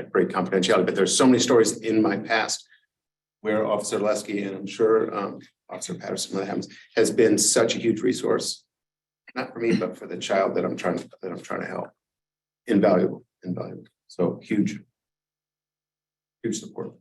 break confidentiality, but there's so many stories in my past where Officer Lesky, and I'm sure Officer Patterson, when that happens, has been such a huge resource, not for me, but for the child that I'm trying to help. Invaluable. So huge support.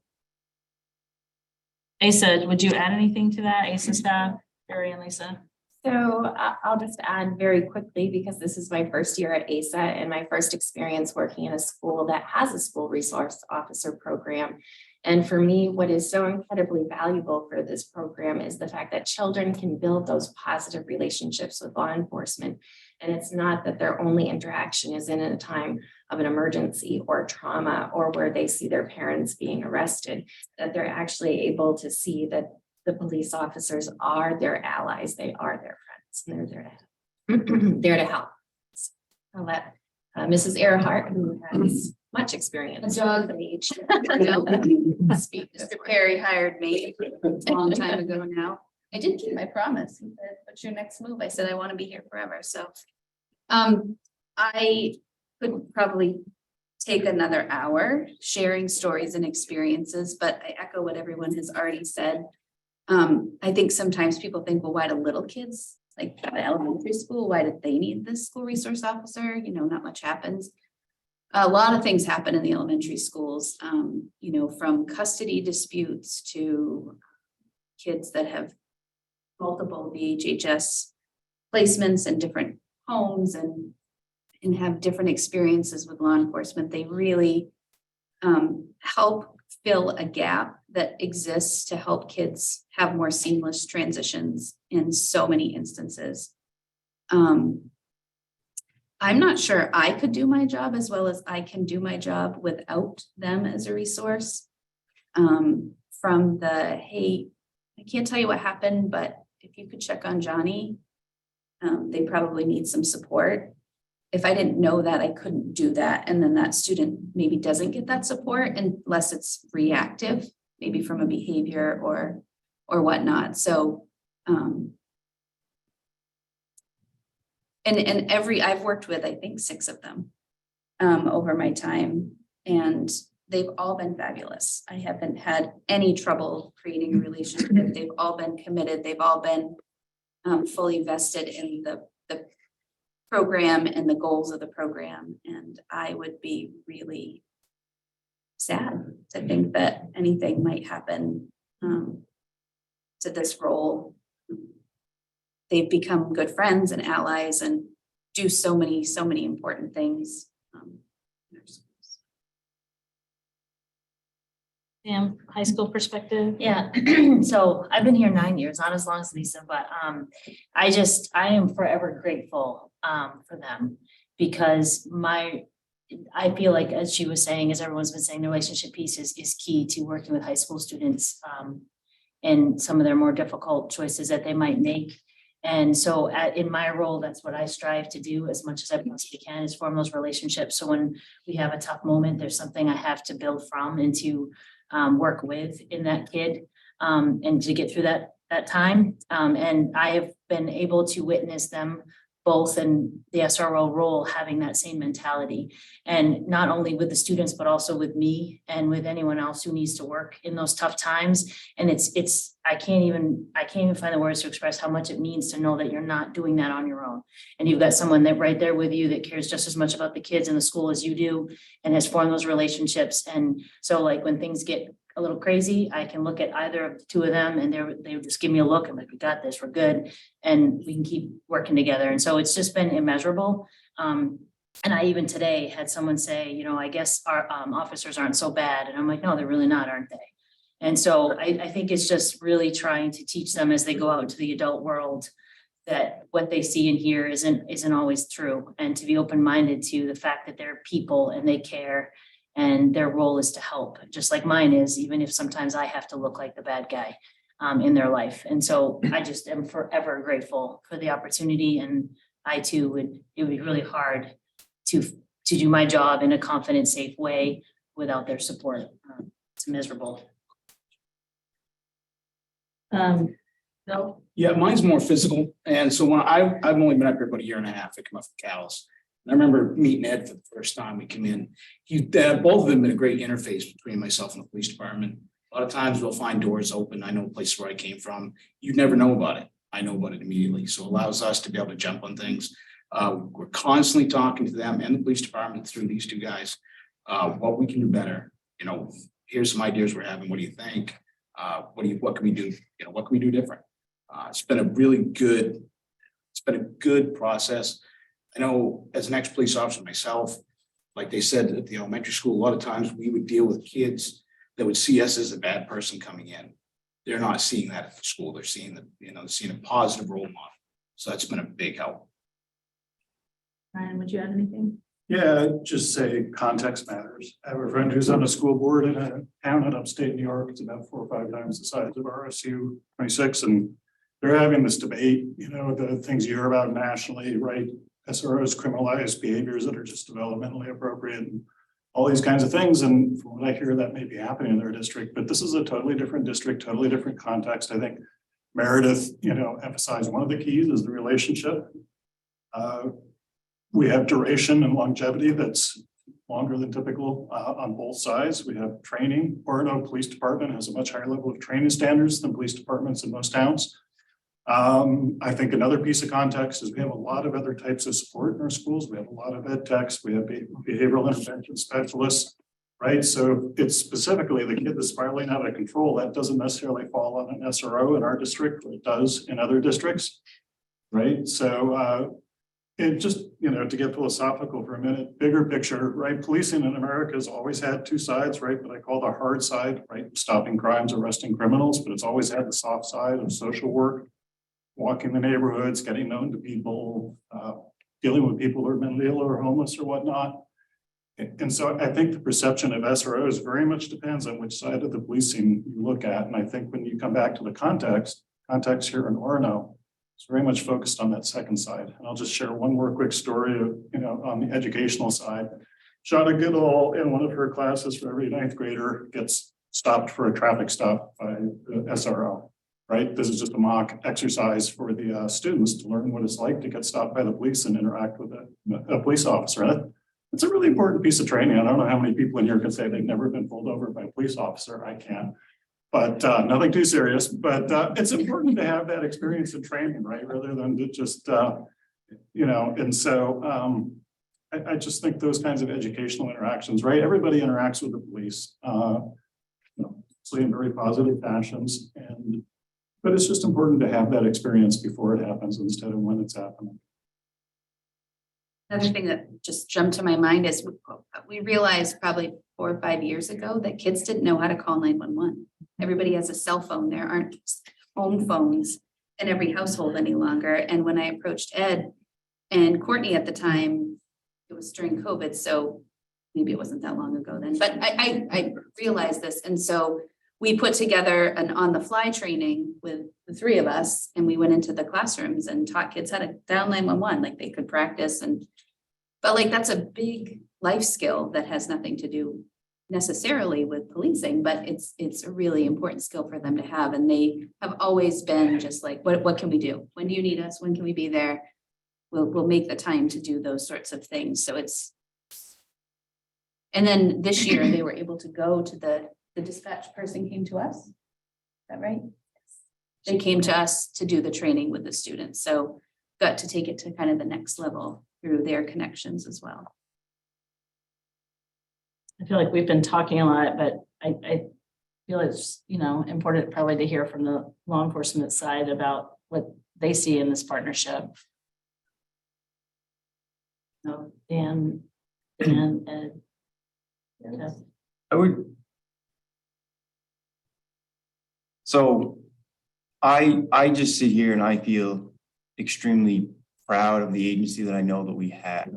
Asa, would you add anything to that? Asa staff, Barry and Lisa? So I'll just add very quickly, because this is my first year at ASA and my first experience working in a school that has a school resource officer program. And for me, what is so incredibly valuable for this program is the fact that children can build those positive relationships with law enforcement. And it's not that their only interaction is in a time of an emergency or trauma, or where they see their parents being arrested, that they're actually able to see that the police officers are their allies, they are their friends, and they're there to help. So I'll let Mrs. Earhart, who has much experience. A dog age. Speak. Mr. Perry hired me a long time ago now. I did keep my promise. He said, what's your next move? I said, I want to be here forever. So I could probably take another hour sharing stories and experiences, but I echo what everyone has already said. I think sometimes people think, well, why do little kids, like at elementary school, why did they need this school resource officer? You know, not much happens. A lot of things happen in the elementary schools, you know, from custody disputes to kids that have multiple VHHS placements in different homes and have different experiences with law enforcement. They really help fill a gap that exists to help kids have more seamless transitions in so many instances. I'm not sure I could do my job as well as I can do my job without them as a resource. From the, hey, I can't tell you what happened, but if you could check on Johnny, they probably need some support. If I didn't know that, I couldn't do that. And then that student maybe doesn't get that support unless it's reactive, maybe from a behavior or whatnot. So, and I've worked with, I think, 6 of them over my time, and they've all been fabulous. I haven't had any trouble creating a relationship. They've all been committed. They've all been fully vested in the program and the goals of the program. And I would be really sad to think that anything might happen to this role. They've become good friends and allies and do so many important things. Sam, high school perspective? Yeah, so I've been here 9 years, not as long as Lisa, but I am forever grateful for them, because I feel like, as she was saying, as everyone's been saying, the relationship piece is key to working with high school students and some of their more difficult choices that they might make. And so in my role, that's what I strive to do as much as I possibly can, is form those relationships. So when we have a tough moment, there's something I have to build from and to work with in that kid and to get through that time. And I have been able to witness them both in the SRO role, having that same mentality. And not only with the students, but also with me and with anyone else who needs to work in those tough times. And I can't even find the words to express how much it means to know that you're not doing that on your own. And you've got someone that right there with you that cares just as much about the kids in the school as you do and has formed those relationships. And so like when things get a little crazy, I can look at either of the two of them and they just give me a look. I'm like, we got this, we're good. And we can keep working together. And so it's just been immeasurable. And I even today had someone say, you know, I guess our officers aren't so bad. And I'm like, no, they're really not, aren't they? And so I think it's just really trying to teach them as they go out into the adult world that what they see and hear isn't always true. And to be open-minded to the fact that they're people and they care. And their role is to help, just like mine is, even if sometimes I have to look like the bad guy in their life. And so I just am forever grateful for the opportunity. And I too it would be really hard to do my job in a confident, safe way without their support. It's miserable. No. Yeah, mine's more physical. And so when I've only been up here about a year and a half, I come up from Calais. I remember meeting Ed for the first time we came in. Both of them been a great interface between myself and the police department. A lot of times we'll find doors open. I know places where I came from. You'd never know about it. I know about it immediately. So it allows us to be able to jump on things. We're constantly talking to them and the police department through these two guys, what we can do better. You know, here's some ideas we're having. What do you think? What can we do? You know, what can we do different? It's been a good process. I know as an ex-police officer myself, like they said at the elementary school, a lot of times we would deal with kids that would see us as a bad person coming in. They're not seeing that at the school. They're seeing seeing a positive role model. So that's been a big help. Ryan, would you add anything? Yeah, just say context matters. I have a friend who's on a school board in a town in upstate New York. It's about 4 or 5 times the size of RSU 26. And they're having this debate, you know, the things you hear about nationally, right? SROs criminalize behaviors that are just developmentally appropriate and all these kinds of things. And from what I hear, that may be happening in their district, but this is a totally different district, totally different context. I think Meredith, you know, emphasized one of the keys is the relationship. We have duration and longevity that's longer than typical on both sides. We have training. Orono Police Department has a much higher level of training standards than police departments in most towns. I think another piece of context is we have a lot of other types of support in our schools. We have a lot of ed techs, we have behavioral intervention specialists, right? So it's specifically the kid that's spiraling out of control. That doesn't necessarily fall on an SRO in our district, but it does in other districts, right? So it just, you know, to get philosophical for a minute, bigger picture, right? Policing in America has always had two sides, right? But I call the hard side, right? Stopping crimes, arresting criminals, but it's always had the soft side of social work. Walking the neighborhoods, getting known to people, dealing with people who are mentally ill or homeless or whatnot. And so I think the perception of SROs very much depends on which side of the policing you look at. And I think when you come back to the context here in Orono, it's very much focused on that second side. And I'll just share one more quick story of, you know, on the educational side. Shauna Goodall in one of her classes for every 9th grader gets stopped for a traffic stop by the SRO. Right? This is just a mock exercise for the students to learn what it's like to get stopped by the police and interact with a police officer. It's a really important piece of training. I don't know how many people in here can say they've never been pulled over by a police officer. I can, but nothing too serious. But it's important to have that experience and training, right? Rather than to just, you know, and so I just think those kinds of educational interactions, right? Everybody interacts with the police, you know, in very positive fashions. But it's just important to have that experience before it happens instead of when it's happening. Another thing that just jumped to my mind is we realized probably 4 or 5 years ago that kids didn't know how to call 911. Everybody has a cell phone. There aren't home phones in every household any longer. And when I approached Ed and Courtney at the time, it was during COVID, so maybe it wasn't that long ago then, but I realized this. And so we put together an on-the-fly training with the 3 of us, and we went into the classrooms and taught kids how to dial 911, like they could practice. But like, that's a big life skill that has nothing to do necessarily with policing, but it's a really important skill for them to have. And they have always been just like, what can we do? When do you need us? When can we be there? will make the time to do those sorts of things. So it's. And then this year they were able to go to the dispatch person came to us. Is that right? They came to us to do the training with the students. So got to take it to kind of the next level through their connections as well. I feel like we've been talking a lot, but I feel it's, important probably to hear from the law enforcement side about what they see in this partnership. No, Dan, Ed. Yeah. I would. So I just sit here and I feel extremely proud of the agency that I know that we have.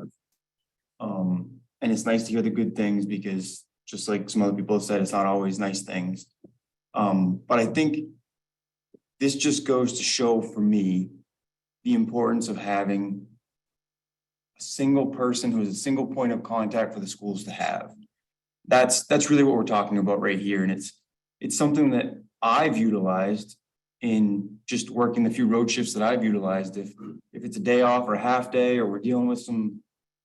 And it's nice to hear the good things because just like some other people have said, it's not always nice things. But I think this just goes to show for me the importance of having a single person who is a single point of contact for the schools to have. That's really what we're talking about right here. And it's something that I've utilized in just working the few road shifts that I've utilized. If it's a day off or a half day, or we're dealing with some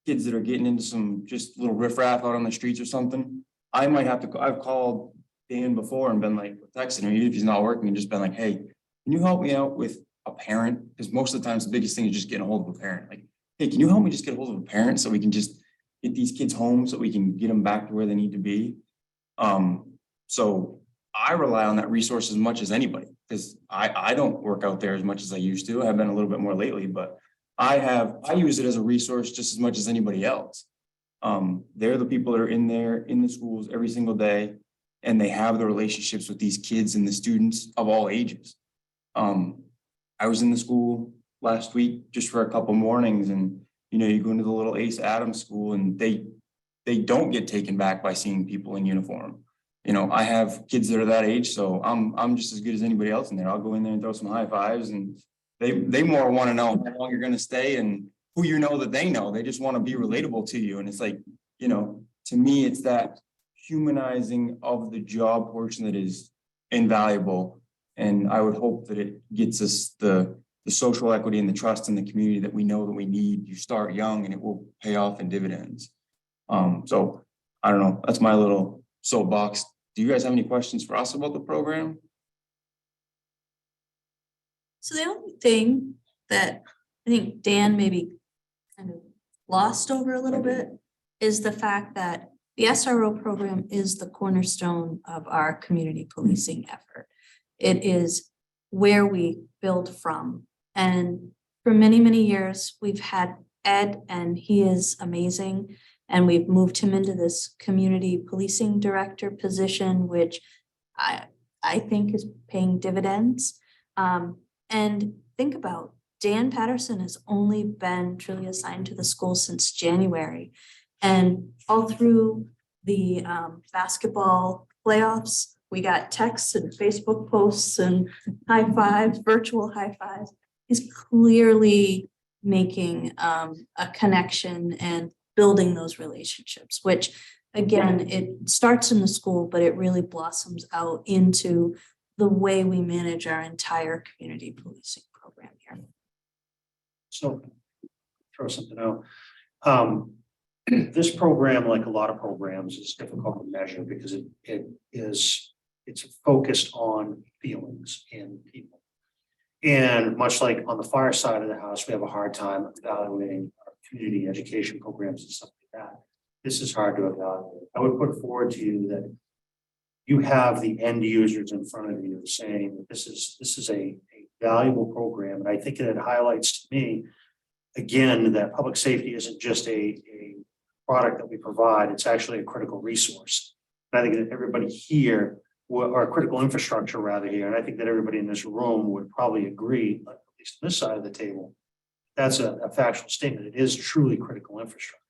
kids that are getting into some just little riffraff out on the streets or something, I might have to, I've called Dan before and been like, texting him, even if he's not working, and just been like, hey, can you help me out with a parent? Because most of the times the biggest thing is just getting a hold of a parent. Like, hey, can you help me just get a hold of a parent so we can just get these kids home so we can get them back to where they need to be? So I rely on that resource as much as anybody, because I don't work out there as much as I used to. I've been a little bit more lately, but I use it as a resource just as much as anybody else. They're the people that are in there in the schools every single day, and they have the relationships with these kids and the students of all ages. I was in the school last week just for a couple mornings, and you go into the little Ace Adams school and they don't get taken back by seeing people in uniform. I have kids that are that age, so I'm just as good as anybody else in there. I'll go in there and throw some high fives, and they more want to know how long you're going to stay and who that they know. They just want to be relatable to you. And it's like, to me, it's that humanizing of the job portion that is invaluable. And I would hope that it gets us the social equity and the trust in the community that we know that we need. You start young and it will pay off in dividends. So I don't know. That's my little soapbox. Do you guys have any questions for us about the program? So the only thing that I think Dan maybe kind of glossed over a little bit is the fact that the SRO program is the cornerstone of our community policing effort. It is where we build from. And for many, many years, we've had Ed, and he is amazing. And we've moved him into this community policing director position, which I think is paying dividends. And think about Dan Patterson has only been truly assigned to the school since January. And all through the basketball playoffs, we got texts and Facebook posts and high fives, virtual high fives. He's clearly making a connection and building those relationships, which again, it starts in the school, but it really blossoms out into the way we manage our entire community policing program here. So throw something out. This program, like a lot of programs, is difficult to measure because it's focused on feelings and people. And much like on the fire side of the house, we have a hard time evaluating our community education programs and stuff like that. This is hard to evaluate. I would put forward to you that you have the end users in front of you saying that this is a valuable program. And I think it highlights to me, again, that public safety isn't just a product that we provide, it's actually a critical resource. And I think that everybody here, or a critical infrastructure rather here, and I think that everybody in this room would probably agree, at least on this side of the table, that's a factual statement. It is truly critical infrastructure.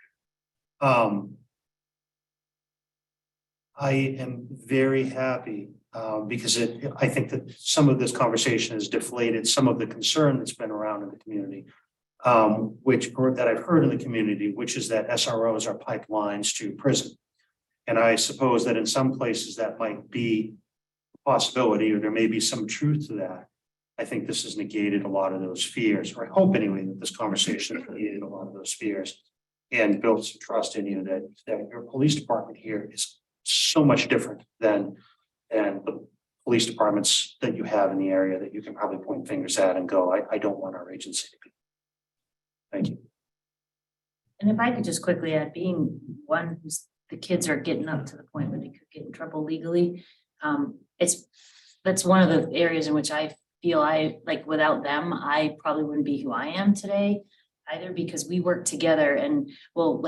I am very happy because I think that some of this conversation has deflated some of the concern that's been around in the community, that I've heard in the community, which is that SROs are pipelines to prison. And I suppose that in some places that might be a possibility, or there may be some truth to that. I think this has negated a lot of those fears, or I hope anyway, that this conversation has negated a lot of those fears. And built some trust in you that your police department here is so much different than the police departments that you have in the area that you can probably point fingers at and go, I don't want our agency to be. Thank you. And if I could just quickly add, being one who's, the kids are getting up to the point where they could get in trouble legally. That's one of the areas in which I feel without them, I probably wouldn't be who I am today either, because we work together and we'll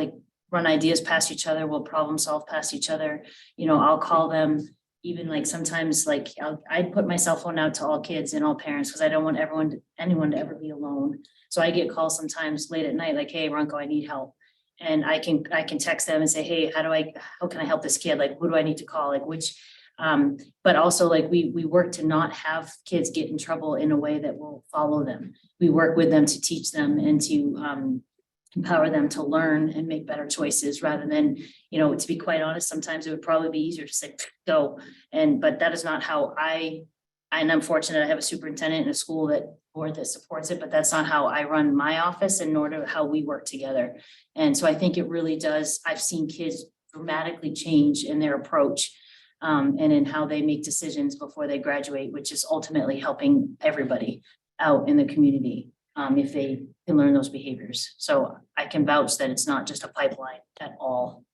run ideas past each other, we'll problem solve past each other. I'll call them, even sometimes I'd put my cell phone out to all kids and all parents because I don't want anyone to ever be alone. So I get calls sometimes late at night, like, hey, Ronco, I need help. And I can text them and say, hey, how can I help this kid? Who do I need to call? But also we work to not have kids get in trouble in a way that will follow them. We work with them to teach them and to empower them to learn and make better choices rather than, to be quite honest, sometimes it would probably be easier to say, go. But that is not how and I'm fortunate I have a superintendent in a school board that supports it, but that's not how I run my office and nor do how we work together. And so I think it really does. I've seen kids dramatically change in their approach and in how they make decisions before they graduate, which is ultimately helping everybody out in the community if they can learn those behaviors. So I can vouch that it's not just a pipeline at all.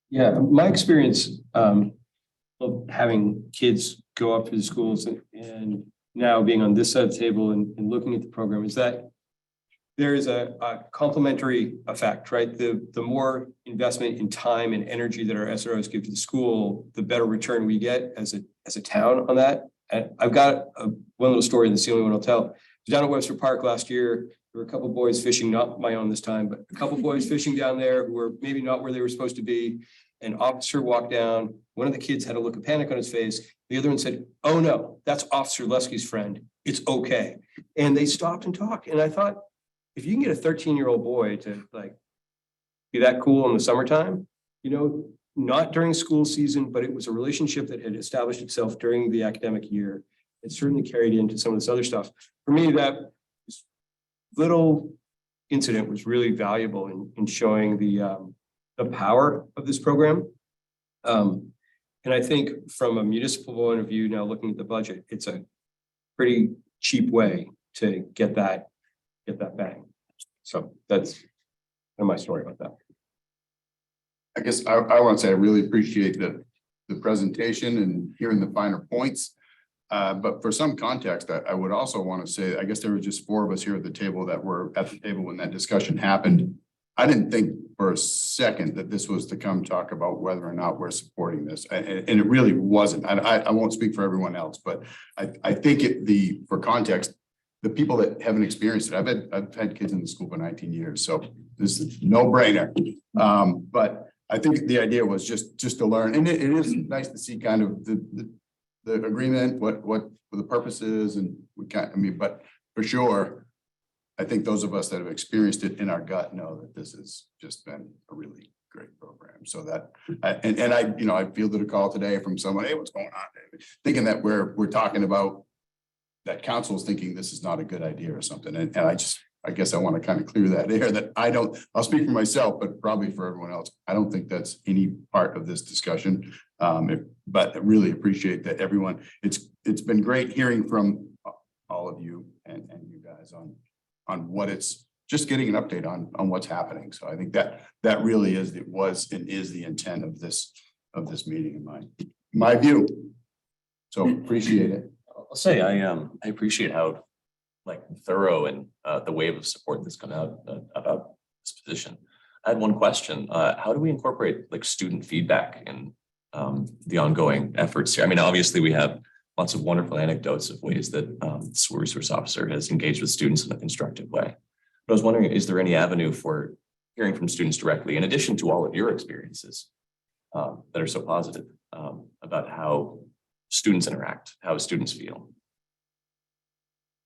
Yeah, my experience of having kids go up to the schools and now being on this side of the table and looking at the program is that there is a complementary effect, right? The more investment in time and energy that our SROs give to the school, the better return we get as a town on that. And I've got one little story, and that's the only one I'll tell. Down at Webster Park last year, there were a couple of boys fishing, not my own this time, but a couple of boys fishing down there who were maybe not where they were supposed to be. An officer walked down. One of the kids had a look of panic on his face. The other one said, "Oh no, that's Officer Lesky's friend. It's okay." And they stopped and talked. And I thought, if you can get a 13-year-old boy to be that cool in the summertime, not during school season, but it was a relationship that had established itself during the academic year. It certainly carried into some of this other stuff. For me, that little incident was really valuable in showing the power of this program. And I think from a municipal point of view, now looking at the budget, it's a pretty cheap way to get that bang. So that's my story about that. I guess I want to say I really appreciate the presentation and hearing the finer points. But for some context, I would also want to say, I guess there were just 4 of us here at the table that were at the table when that discussion happened. I didn't think for a second that this was to come talk about whether or not we're supporting this. And it really wasn't. I won't speak for everyone else, but I think for context, the people that haven't experienced it, I've had kids in the school for 19 years, so this is no brainer. But I think the idea was just to learn, and it is nice to see kind of the agreement, what the purpose is, and but for sure, I think those of us that have experienced it in our gut know that this has just been a really great program. So that, I fielded a call today from someone, hey, what's going on? Thinking that we're talking about that council is thinking this is not a good idea or something. And I guess I want to kind of clear that air that I'll speak for myself, but probably for everyone else. I don't think that's any part of this discussion. But I really appreciate that everyone, it's been great hearing from all of you and you guys on what it's just getting an update on what's happening. So I think that really is the intent of this meeting in my view. So appreciate it. I'll say I appreciate how thorough and the wave of support that's come out about this position. I had one question. How do we incorporate student feedback in the ongoing efforts here? I mean, obviously we have lots of wonderful anecdotes of ways that the school resource officer has engaged with students in a constructive way. But I was wondering, is there any avenue for hearing from students directly, in addition to all of your experiences that are so positive about how students interact, how students feel?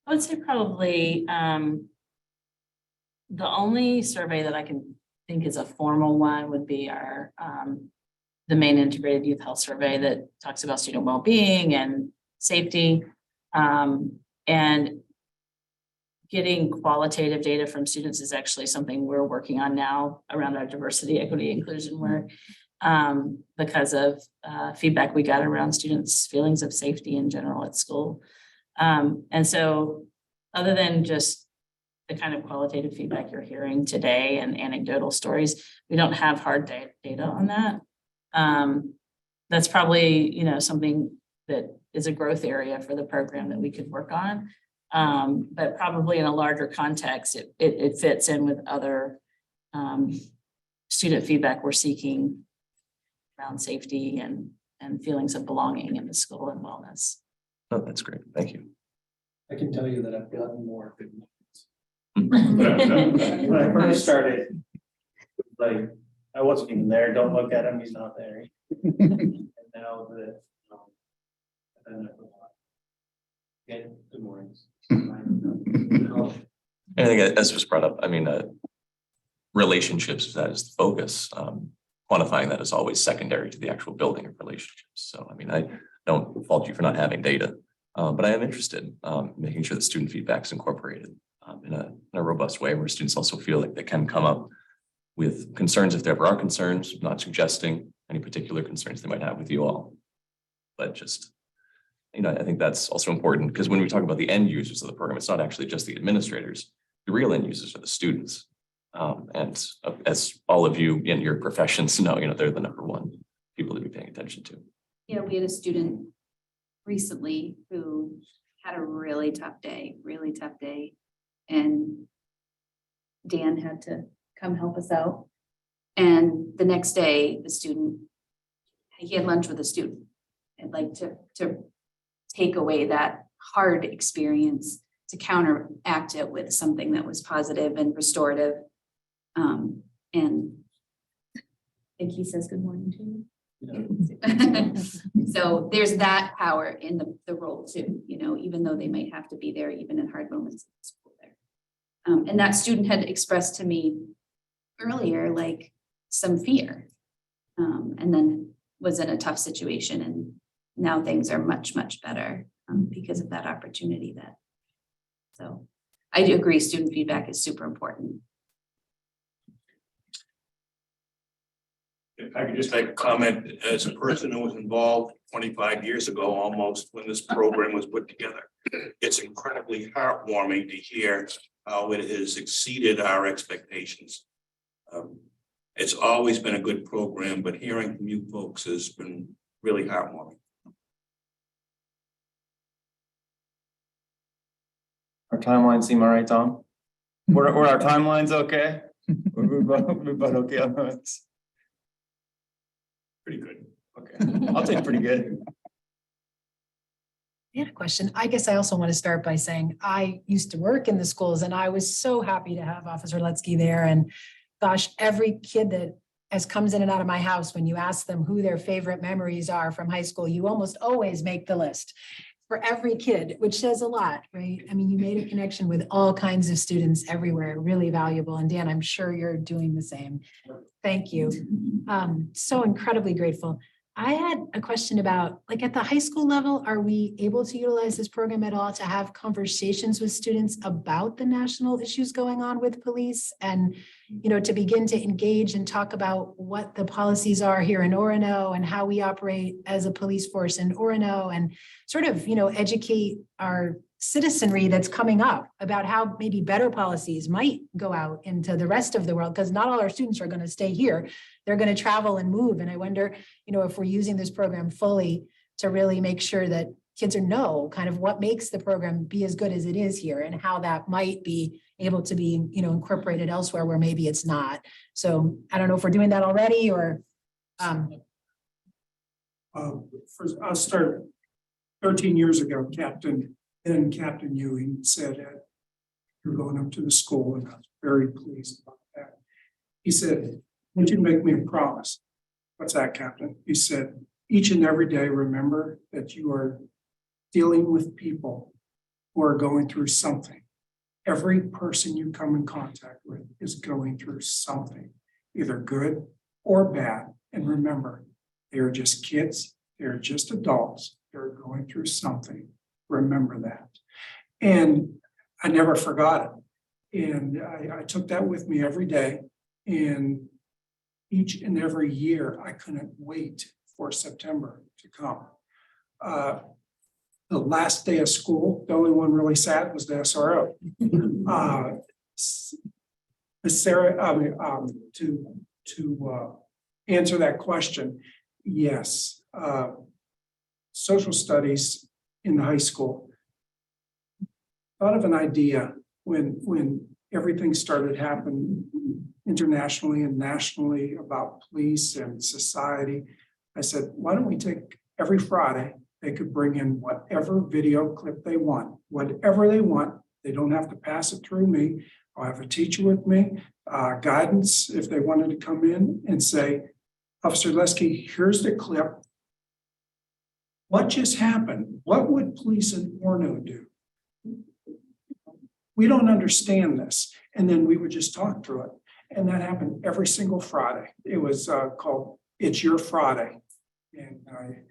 I would say probably the only survey that I can think is a formal one would be our the main integrated youth health survey that talks about student well-being and safety, and getting qualitative data from students is actually something we're working on now around our diversity, equity, inclusion work, because of feedback we got around students' feelings of safety in general at school. And so other than just the kind of qualitative feedback you're hearing today and anecdotal stories, we don't have hard data on that. That's probably, you know, something that is a growth area for the program that we could work on. But probably in a larger context, it fits in with other student feedback we're seeking around safety and feelings of belonging in the school and wellness. Oh, that's great. Thank you. I can tell you that I've gotten more. When I first started, like, I wasn't even there, don't look at him, he's not there. And now that, I've done it a lot. Again, good mornings. I think as was brought up, I mean, relationships, that is the focus. Quantifying that is always secondary to the actual building of relationships. So, I mean, I don't fault you for not having data, but I am interested making sure that student feedback is incorporated in a robust way where students also feel like they can come up with concerns if there ever are concerns, not suggesting any particular concerns they might have with you all. But just, you know, I think that's also important because when we talk about the end users of the program, it's not actually just the administrators. The real end users are the students. And as all of you in your professions know, you know, they're the number one people to be paying attention to. You know, we had a student recently who had a really tough day. And Dan had to come help us out. And the next day, the student, he had lunch with a student. I'd like to take away that hard experience to counteract it with something that was positive and restorative. And I think he says good morning to you. So there's that power in the role too, you know, even though they might have to be there even in hard moments in school there. And that student had expressed to me earlier, like some fear, and then was in a tough situation. And now things are much, much better because of that opportunity so I do agree, student feedback is super important. If I could just make a comment, as a person who was involved 25 years ago, almost, when this program was put together, it's incredibly heartwarming to hear how it has exceeded our expectations. It's always been a good program, but hearing from you folks has been really heartwarming. Our timelines seem all right, Tom? Were our timelines okay? We're both okay on those? Pretty good. Okay, I'll take pretty good. I had a question. I guess I also want to start by saying I used to work in the schools and I was so happy to have Officer Lutzke there. And gosh, every kid that comes in and out of my house, when you ask them who their favorite memories are from high school, you almost always make the list for every kid, which says a lot, right? I mean, you made a connection with all kinds of students everywhere, really valuable. And Dan, I'm sure you're doing the same. Thank you. So incredibly grateful. I had a question about, like, at the high school level, are we able to utilize this program at all to have conversations with students about the national issues going on with police and, you know, to begin to engage and talk about what the policies are here in Orono and how we operate as a police force in Orono and sort of, you know, educate our citizenry that's coming up about how maybe better policies might go out into the rest of the world, because not all our students are going to stay here. They're going to travel and move. And I wonder, you know, if we're using this program fully to really make sure that kids know kind of what makes the program be as good as it is here and how that might be able to be, you know, incorporated elsewhere where maybe it's not. So I don't know if we're doing that already or. First, I'll start 13 years ago, Captain Ewing said, you're going up to the school, and I was very pleased about that. He said, I want you to make me a promise. What's that, Captain? He said, each and every day, remember that you are dealing with people who are going through something. Every person you come in contact with is going through something, either good or bad. And remember, they are just kids, they're just adults, they're going through something. Remember that. And I never forgot it. And I took that with me every day. And each and every year, I couldn't wait for September to come. The last day of school, the only one really sad was the SRO. Sarah, to answer that question, yes. Social studies in the high school. Thought of an idea when everything started happening internationally and nationally about police and society. I said, why don't we take every Friday, they could bring in whatever video clip they want, whatever they want. They don't have to pass it through me. I'll have a teacher with me, guidance if they wanted to come in and say, Officer Lesky, here's the clip. What just happened? What would police in Orono do? We don't understand this. And then we would just talk through it. And that happened every single Friday. It was called It's Your Friday. And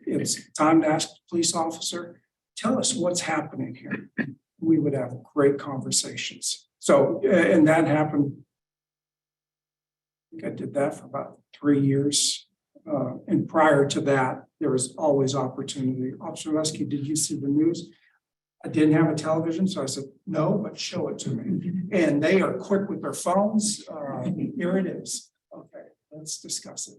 it's time to ask the police officer, tell us what's happening here. We would have great conversations. So, and that happened. I think I did that for about 3 years. And prior to that, there was always opportunity. Officer Lesky, did you see the news? I didn't have a television, so I said, no, but show it to me. And they are quick with their phones. Here it is. Okay, let's discuss it.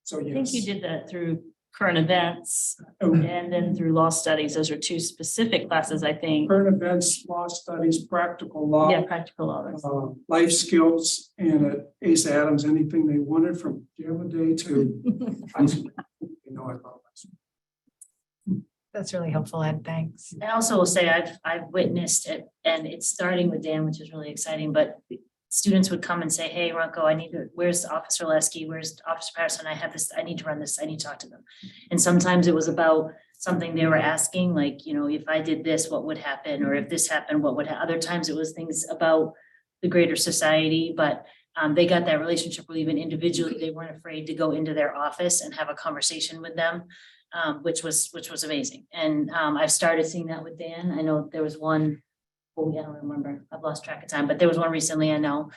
So yes. I think you did that through current events Oh. and then through law studies. Those are two specific classes, I think. Current events, law studies, practical law. Yeah, practical law. Life skills, and at Ace Adams, anything they wanted from jail a day to high school. You know, I love that. That's really helpful, Ed. Thanks. I also will say I've witnessed it, and it's starting with Dan, which is really exciting, but students would come and say, hey, Ronco, where's Officer Lesky? Where's Officer Patterson? I have this, I need to run this, I need to talk to them. And sometimes it was about something they were asking, like, you know, if I did this, what would happen? Or if this happened, what would other times it was things about the greater society, but they got that relationship where even individually, they weren't afraid to go into their office and have a conversation with them. Which was amazing. And I've started seeing that with Dan. I know there was one, oh, yeah, I don't remember. I've lost track of time, but there was one recently, I know.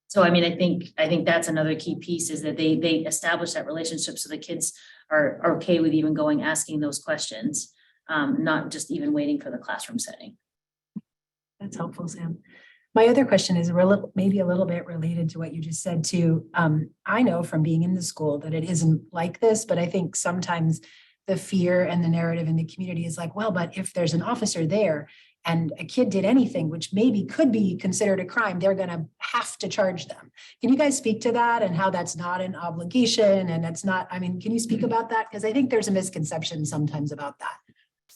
So I mean, I think that's another key piece is that they establish that relationship so the kids are okay with even going asking those questions, not just even waiting for the classroom setting. That's helpful, Sam. My other question is maybe a little bit related to what you just said too. I know from being in the school that it isn't like this, but I think sometimes the fear and the narrative in the community is like, well, but if there's an officer there and a kid did anything, which maybe could be considered a crime, they're going to have to charge them. Can you guys speak to that and how that's not an obligation? And it's not, I mean, can you speak about that? Because I think there's a misconception sometimes about that.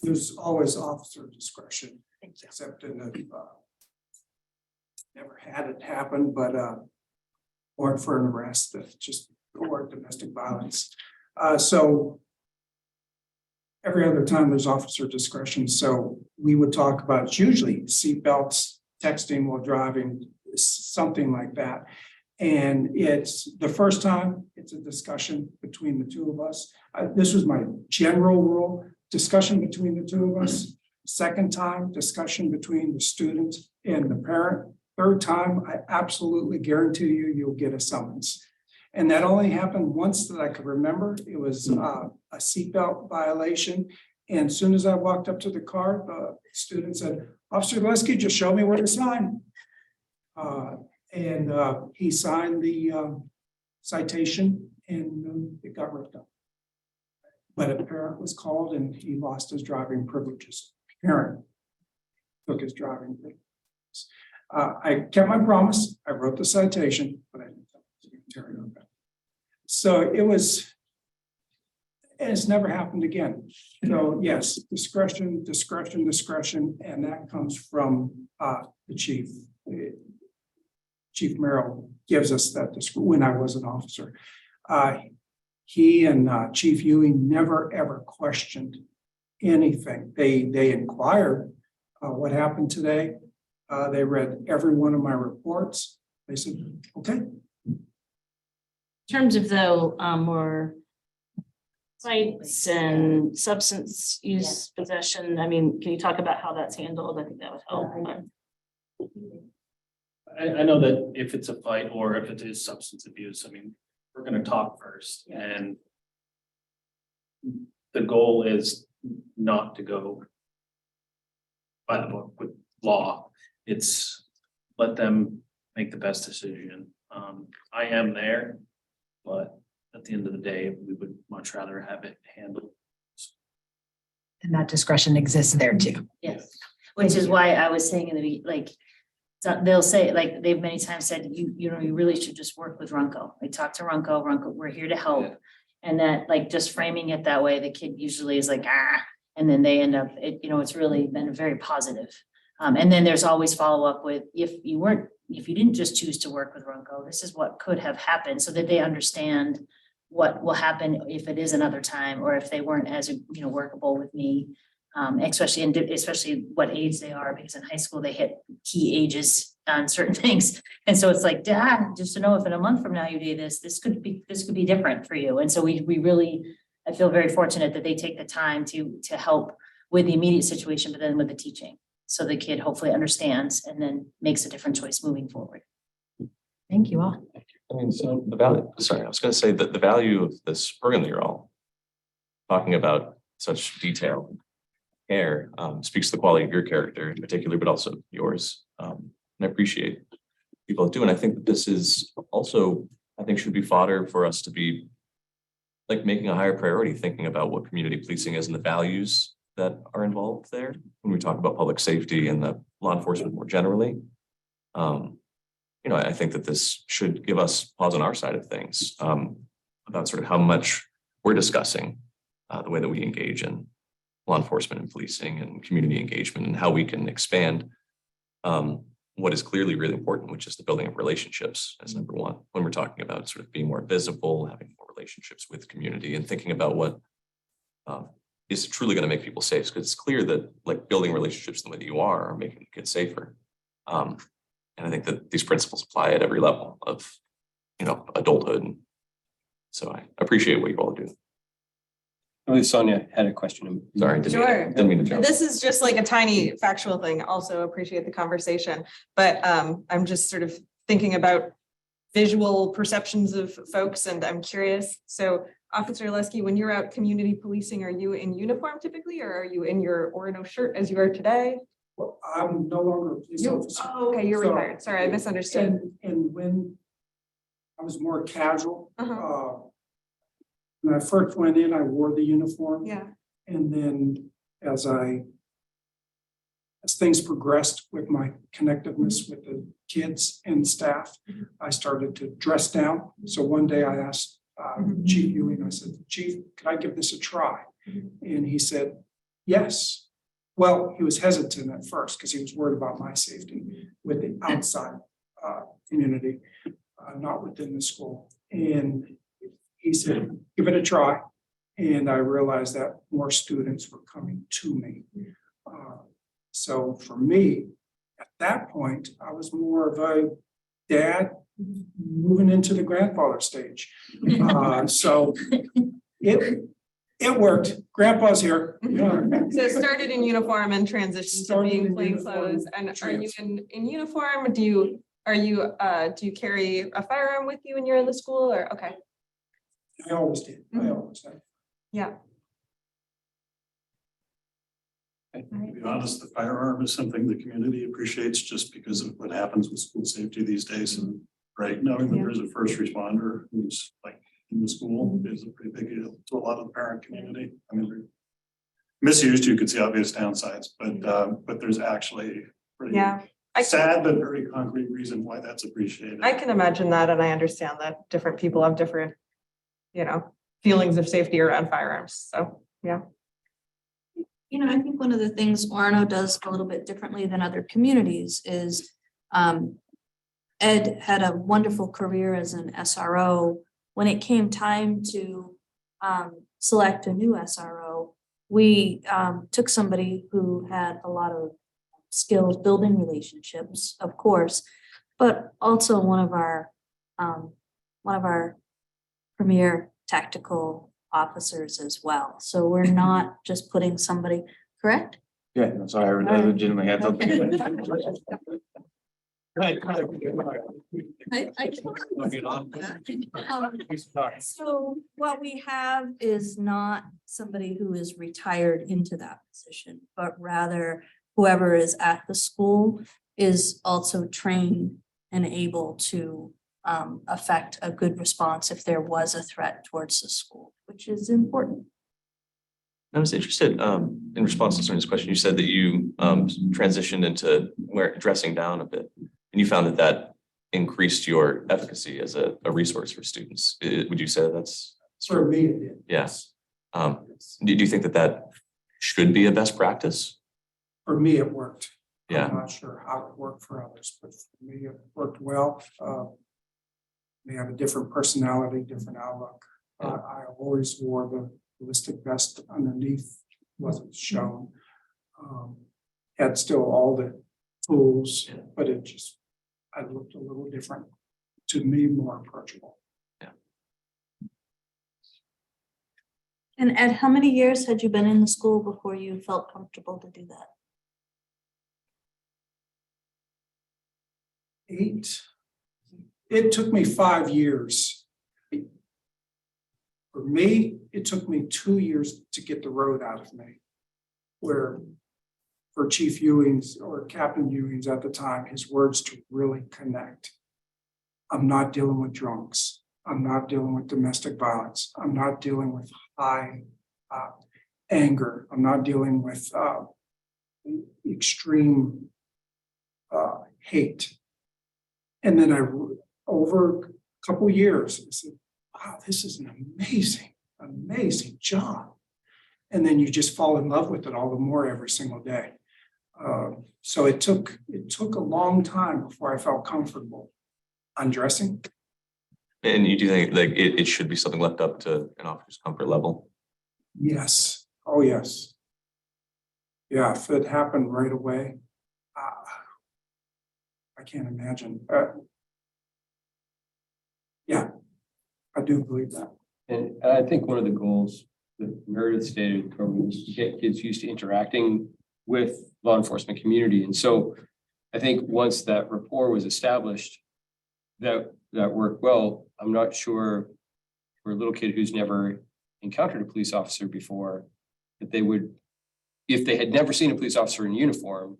There's always officer discretion, except in the never had it happen, but or for an arrest, just or domestic violence. So every other time there's officer discretion. So we would talk about it's usually seatbelts, texting while driving, something like that. And it's the first time it's a discussion between the two of us. This was my general rule, discussion between the two of us. Second time, discussion between the student and the parent. Third time, I absolutely guarantee you'll get a summons. And that only happened once that I could remember. It was a seatbelt violation. And as soon as I walked up to the car, the student said, Officer Lesky, just show me where to sign. And he signed the citation and it got ripped up. But a parent was called and he lost his driving privileges. Parent took his driving privileges. I kept my promise. I wrote the citation, but I didn't tell the secretary on that. So it was, and it's never happened again. So yes, discretion, and that comes from the chief. Chief Merrill gives us that when I was an officer. He and Chief Ewing never ever questioned anything. They inquired what happened today. They read every one of my reports. They said, okay. In terms of though, more Fights and substance use possession, I mean, can you talk about how that's handled? I think that would help. I know that if it's a fight or if it is substance abuse, I mean, we're gonna talk first and the goal is not to go by the book with law. It's let them make the best decision. I am there, but at the end of the day, we would much rather have it handled. And that discretion exists there too. Yes, which is why I was saying in the, like, so they'll say, like, they've many times said, you know, you really should just work with Runco. Like, talk to Runco, we're here to help. And that, like, just framing it that way, the kid usually is like, and then they end up, you know, it's really been very positive. And then there's always follow-up with, if you didn't just choose to work with Runco, this is what could have happened, so that they understand what will happen if it is another time, or if they weren't as, you know, workable with me. Especially what age they are, because in high school they hit key ages on certain things. And so it's like, Dad, just to know if in a month from now you do this could be different for you. And so we really, I feel very fortunate that they take the time to help with the immediate situation, but then with the teaching. So the kid hopefully understands and then makes a different choice moving forward. Thank you all. I mean, so the value, sorry, I was gonna say that the value of this program that you're all talking about such detail and care speaks to the quality of your character in particular, but also yours. And I appreciate people that do. And I think that this is also, I think, should be fodder for us to be like making a higher priority, thinking about what community policing is and the values that are involved there when we talk about public safety and the law enforcement more generally. You know, I think that this should give us pause on our side of things about sort of how much we're discussing the way that we engage in law enforcement and policing and community engagement, and how we can expand what is clearly really important, which is the building of relationships as number one, when we're talking about sort of being more visible, having more relationships with community, and thinking about what is truly going to make people safe. Because it's clear that like building relationships the way that you are making kids safer. And I think that these principles apply at every level of, you know, adulthood. And so I appreciate what you all do. I believe Sonia had a question. Sorry. Sure. Didn't mean to jump. This is just like a tiny factual thing. Also appreciate the conversation, but I'm just sort of thinking about visual perceptions of folks, and I'm curious. So Officer Lesky, when you're out community policing, are you in uniform typically, or are you in your Orono shirt as you are today? Well, I'm no longer a police officer. Oh, okay, you're So- retired. Sorry, I misunderstood. And when I was more casual, when I first went in, I wore the uniform. Yeah. And then as things progressed with my connectiveness with the kids and staff, I started to dress down. So one day I asked Chief Ewing, I said, Chief, can I give this a try? And he said, yes. Well, he was hesitant at first because he was worried about my safety with the outside community, not within the school. And he said, give it a try. And I realized that more students were coming to me. So for me, at that point, I was more of a dad moving into the grandfather stage. So it worked. Grandpa's here. So it started in uniform and transitioned to Started being in plain uniform, clothes. And are you in uniform? Do you carry a firearm with you when you're in the school, or okay? I always did. I always have. Yeah. To be honest, the firearm is something the community appreciates just because of what happens with school safety these days. And right, knowing that there's a first responder who's like in the school is a pretty big deal to a lot of the parent community. I mean, misused, you could see obvious downsides, but there's actually pretty sad but very concrete reason why that's appreciated. I can imagine that, and I understand that different people have different, feelings of safety around firearms. So, yeah. You know, I think one of the things Orono does a little bit differently than other communities is Ed had a wonderful career as an SRO. When it came time to select a new SRO, we took somebody who had a lot of skills building relationships, of course, but also one of our premier tactical officers as well. So we're not just putting somebody, correct? Yeah, no, sorry, I legitimately had something. So what we have is not somebody who is retired into that position, but rather whoever is at the school is also trained and able to affect a good response if there was a threat towards the school, which is important. I was interested, in response to Sonia's question, you said that you transitioned into dressing down a bit, and you found that that increased your efficacy as a resource for students. Would you say that that's? For me, it did. Yes. Do you think that that should be a best practice? For me, it worked. Yeah. I'm not sure how it worked for others, but for me, it worked well. They have a different personality, different outlook. I always wore the ballistic vest underneath, wasn't shown. Had still all the tools, but it just, I looked a little different, to me, more approachable. And Ed, how many years had you been in the school before you felt comfortable to do that? 8. It took me 5 years. For me, it took me 2 years to get the road out of me. Where for Chief Ewings or Captain Ewings at the time, his words to really connect. I'm not dealing with drunks. I'm not dealing with domestic violence. I'm not dealing with high anger. I'm not dealing with extreme hate. And then over a couple years, I said, wow, this is an amazing job. And then you just fall in love with it all the more every single day. So it took a long time before I felt comfortable undressing. And you do think like it should be something left up to an officer's comfort level? Yes. Oh, yes. Yeah, if it happened right away, I can't imagine. Yeah, I do believe that. And I think one of the goals that Meredith stated was to get kids used to interacting with law enforcement community. And so I think once that rapport was established, that worked well. I'm not sure for a little kid who's never encountered a police officer before, that they would, if they had never seen a police officer in uniform,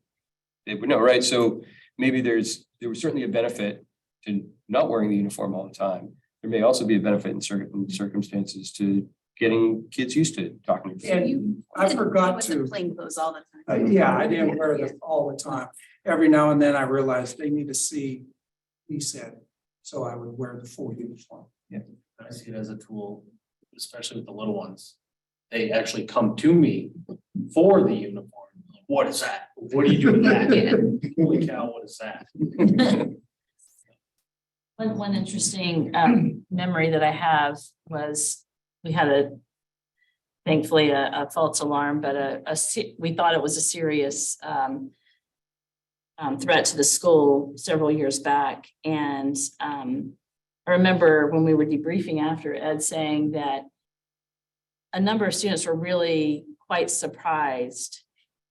they would know, right? So maybe there was certainly a benefit to not wearing the uniform all the time. There may also be a benefit in certain circumstances to getting kids used to talking to So And I forgot to. Plain clothes all the time. Yeah, I didn't wear this all the time. Every now and then I realized they need to see, he said, so I would wear the full uniform. Yeah, I see it as a tool, especially with the little ones. They actually come to me for the uniform. What is that? What do you do with that? Holy cow, what is that? One interesting memory that I have was we had thankfully a false alarm, but we thought it was a serious threat to the school several years back. And I remember when we were debriefing after, Ed saying that a number of students were really quite surprised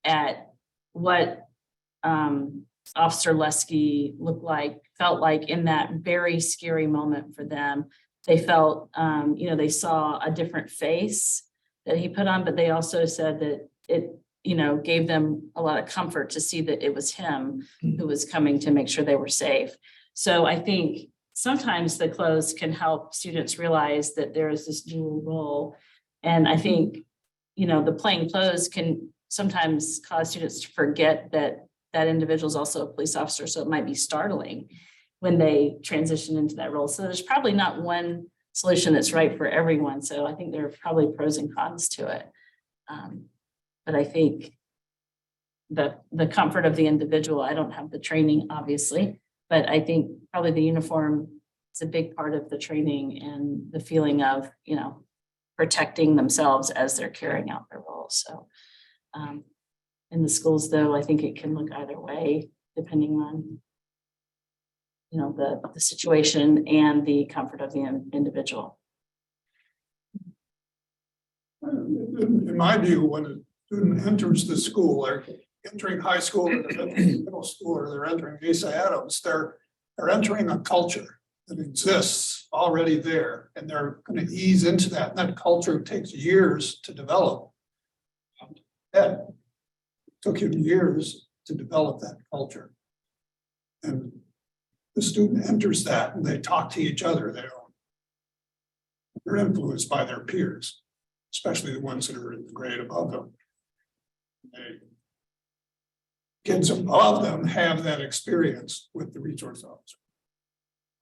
at what Officer Lesky felt like in that very scary moment for them. They felt, they saw a different face that he put on, but they also said that it, gave them a lot of comfort to see that it was him who was coming to make sure they were safe. So I think sometimes the clothes can help students realize that there is this dual role. And I think, the plain clothes can sometimes cause students to forget that that individual is also a police officer. So it might be startling when they transition into that role. So there's probably not one solution that's right for everyone. So I think there are probably pros and cons to it. But I think the comfort of the individual, I don't have the training, obviously, but I think probably the uniform is a big part of the training and the feeling of, protecting themselves as they're carrying out their role. So in the schools, though, I think it can look either way, depending on, the situation and the comfort of the individual. in my view, when a student enters the school, or entering high school, or they're entering middle school, or they're entering Asa Adams, they're entering a culture that exists already there, and they're going to ease into that. And that culture takes years to develop. It took him years to develop that culture. And the student enters that and they talk to each other. They're influenced by their peers, especially the ones that are in the grade above them. Kids above them have that experience with the resource officer.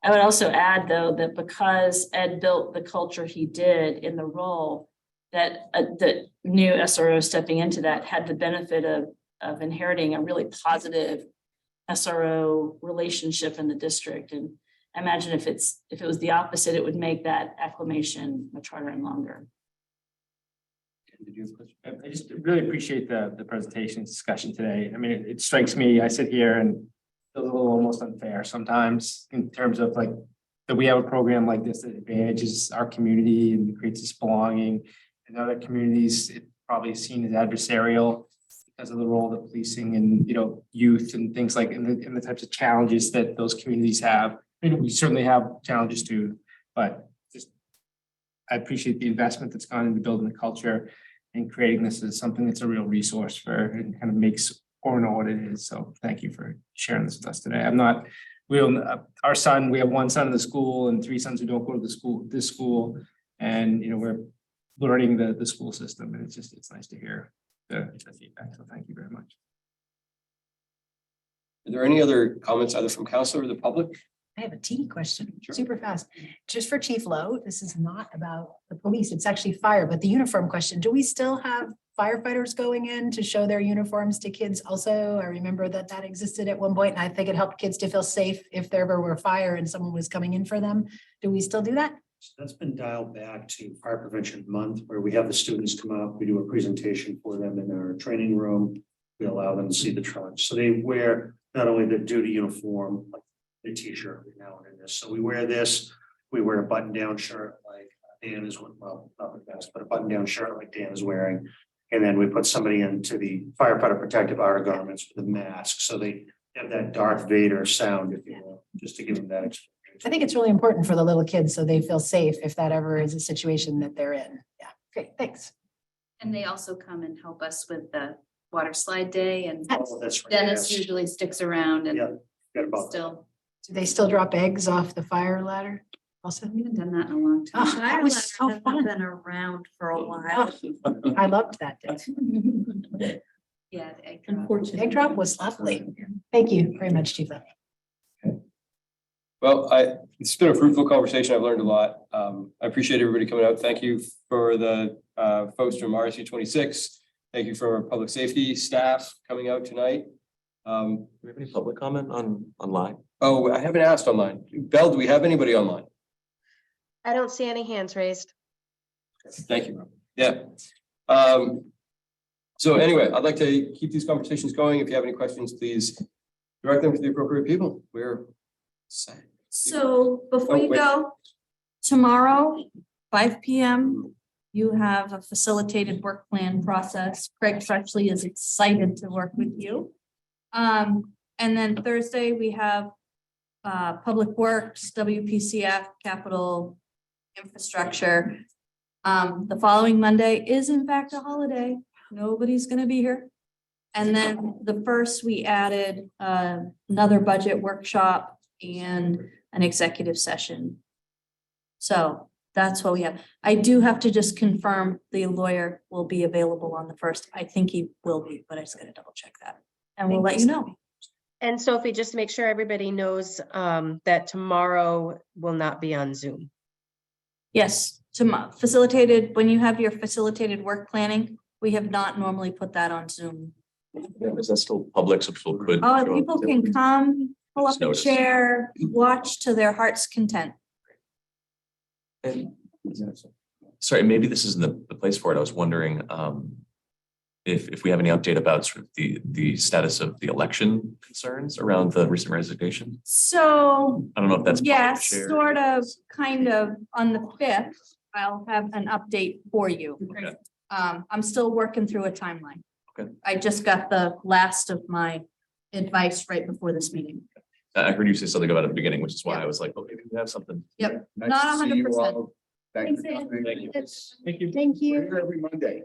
I would also add, though, that because Ed built the culture he did in the role, that the new SRO stepping into that had the benefit of inheriting a really positive SRO relationship in the district. And I imagine if it was the opposite, it would make that acclimation much harder and longer. I just really appreciate the presentation discussion today. I mean, it strikes me, I sit here and feels a little almost unfair sometimes in terms of like that we have a program like this that advantages our community and creates this belonging. In other communities, it's probably seen as adversarial because of the role of policing and, youth and things like, and the types of challenges that those communities have. I mean, we certainly have challenges too, but just, I appreciate the investment that's gone into building the culture and creating this as something that's a real resource for, and kind of makes Orono what it is. So thank you for sharing this with us today. We have one son in the school and 3 sons who don't go to this school. And, we're learning the school system, and it's nice to hear the feedback. So thank you very much. Are there any other comments either from council or the public? I have a teeny question, Sure. super fast. Just for Chief Lowe, this is not about the police, it's actually fire, but the uniform question, do we still have firefighters going in to show their uniforms to kids also? I remember that existed at one point, and I think it helped kids to feel safe if there ever were fire and someone was coming in for them. Do we still do that? That's been dialed back to Fire Prevention Month, where we have the students come up, we do a presentation for them in our training room. We allow them to see the truck. So they wear not only the duty uniform, like the t-shirt now and in this. So we wear this, we wear a button-down shirt like Dan is, well, not the best, but a button-down shirt like Dan is wearing. And then we put somebody into the firefighter protective outer garments with a mask. So they have that Darth Vader sound, if you will, just to give them that experience. I think it's really important for the little kids so they feel safe if that ever is a situation that they're in. Yeah, great, thanks. And they also come and help us with the water slide day, and Oh, that's right. Dennis Yes. usually sticks around and Yeah, got about that. still. Do they still drop eggs off the fire ladder also? We haven't done that in a long time. Oh, that was so fun. Been around for a while. I loved that day. Yeah. the egg drop. Unfortunately. Egg drop was lovely. Thank you very much, Chief. Well, it's been a fruitful conversation. I've learned a lot. I appreciate everybody coming out. Thank you for the folks from RSU 26. Thank you for our public safety staff coming out tonight. Do we have any public comment online? Oh, I haven't asked online. Belle, do we have anybody online? I don't see any hands raised. Thank you. Yeah. So anyway, I'd like to keep these conversations going. If you have any questions, please direct them to the appropriate people. We're set. So before Oh, you wait. go, tomorrow, 5 p.m., you have a facilitated work plan process. Craig Fretchley is excited to work with you. And then Thursday, we have Public Works, WPCF, Capital Infrastructure. The following Monday is in fact a holiday. Nobody's gonna be here. And then the first, we added another budget workshop and an executive session. So that's what we have. I do have to just confirm the lawyer will be available on the first. I think he will be, but I just gotta double check that. And we'll let you know. And Sophie, just to make sure everybody knows that tomorrow will not be on Zoom. Yes, facilitated, when you have your facilitated work planning, we have not normally put that on Zoom. Is that still public, so people could? show up People to- can come, pull up a Notice. chair, watch to their heart's content. And- Sorry, maybe this isn't the place for it. I was wondering if we have any update about sort of the status of the election concerns around the recent resignation. So, I don't know if that's. public yes, share. sort of, kind of, on the 5th, I'll have an update for you. Okay. I'm still working through a timeline. Okay. I just got the last of my advice right before this meeting. I heard you say something about it at the beginning, which is why I was like, okay, we have something. Yep, Nice not to see you 100%. all. Thanks for coming. Thank you. Thank you. Thank We're you. here every Monday.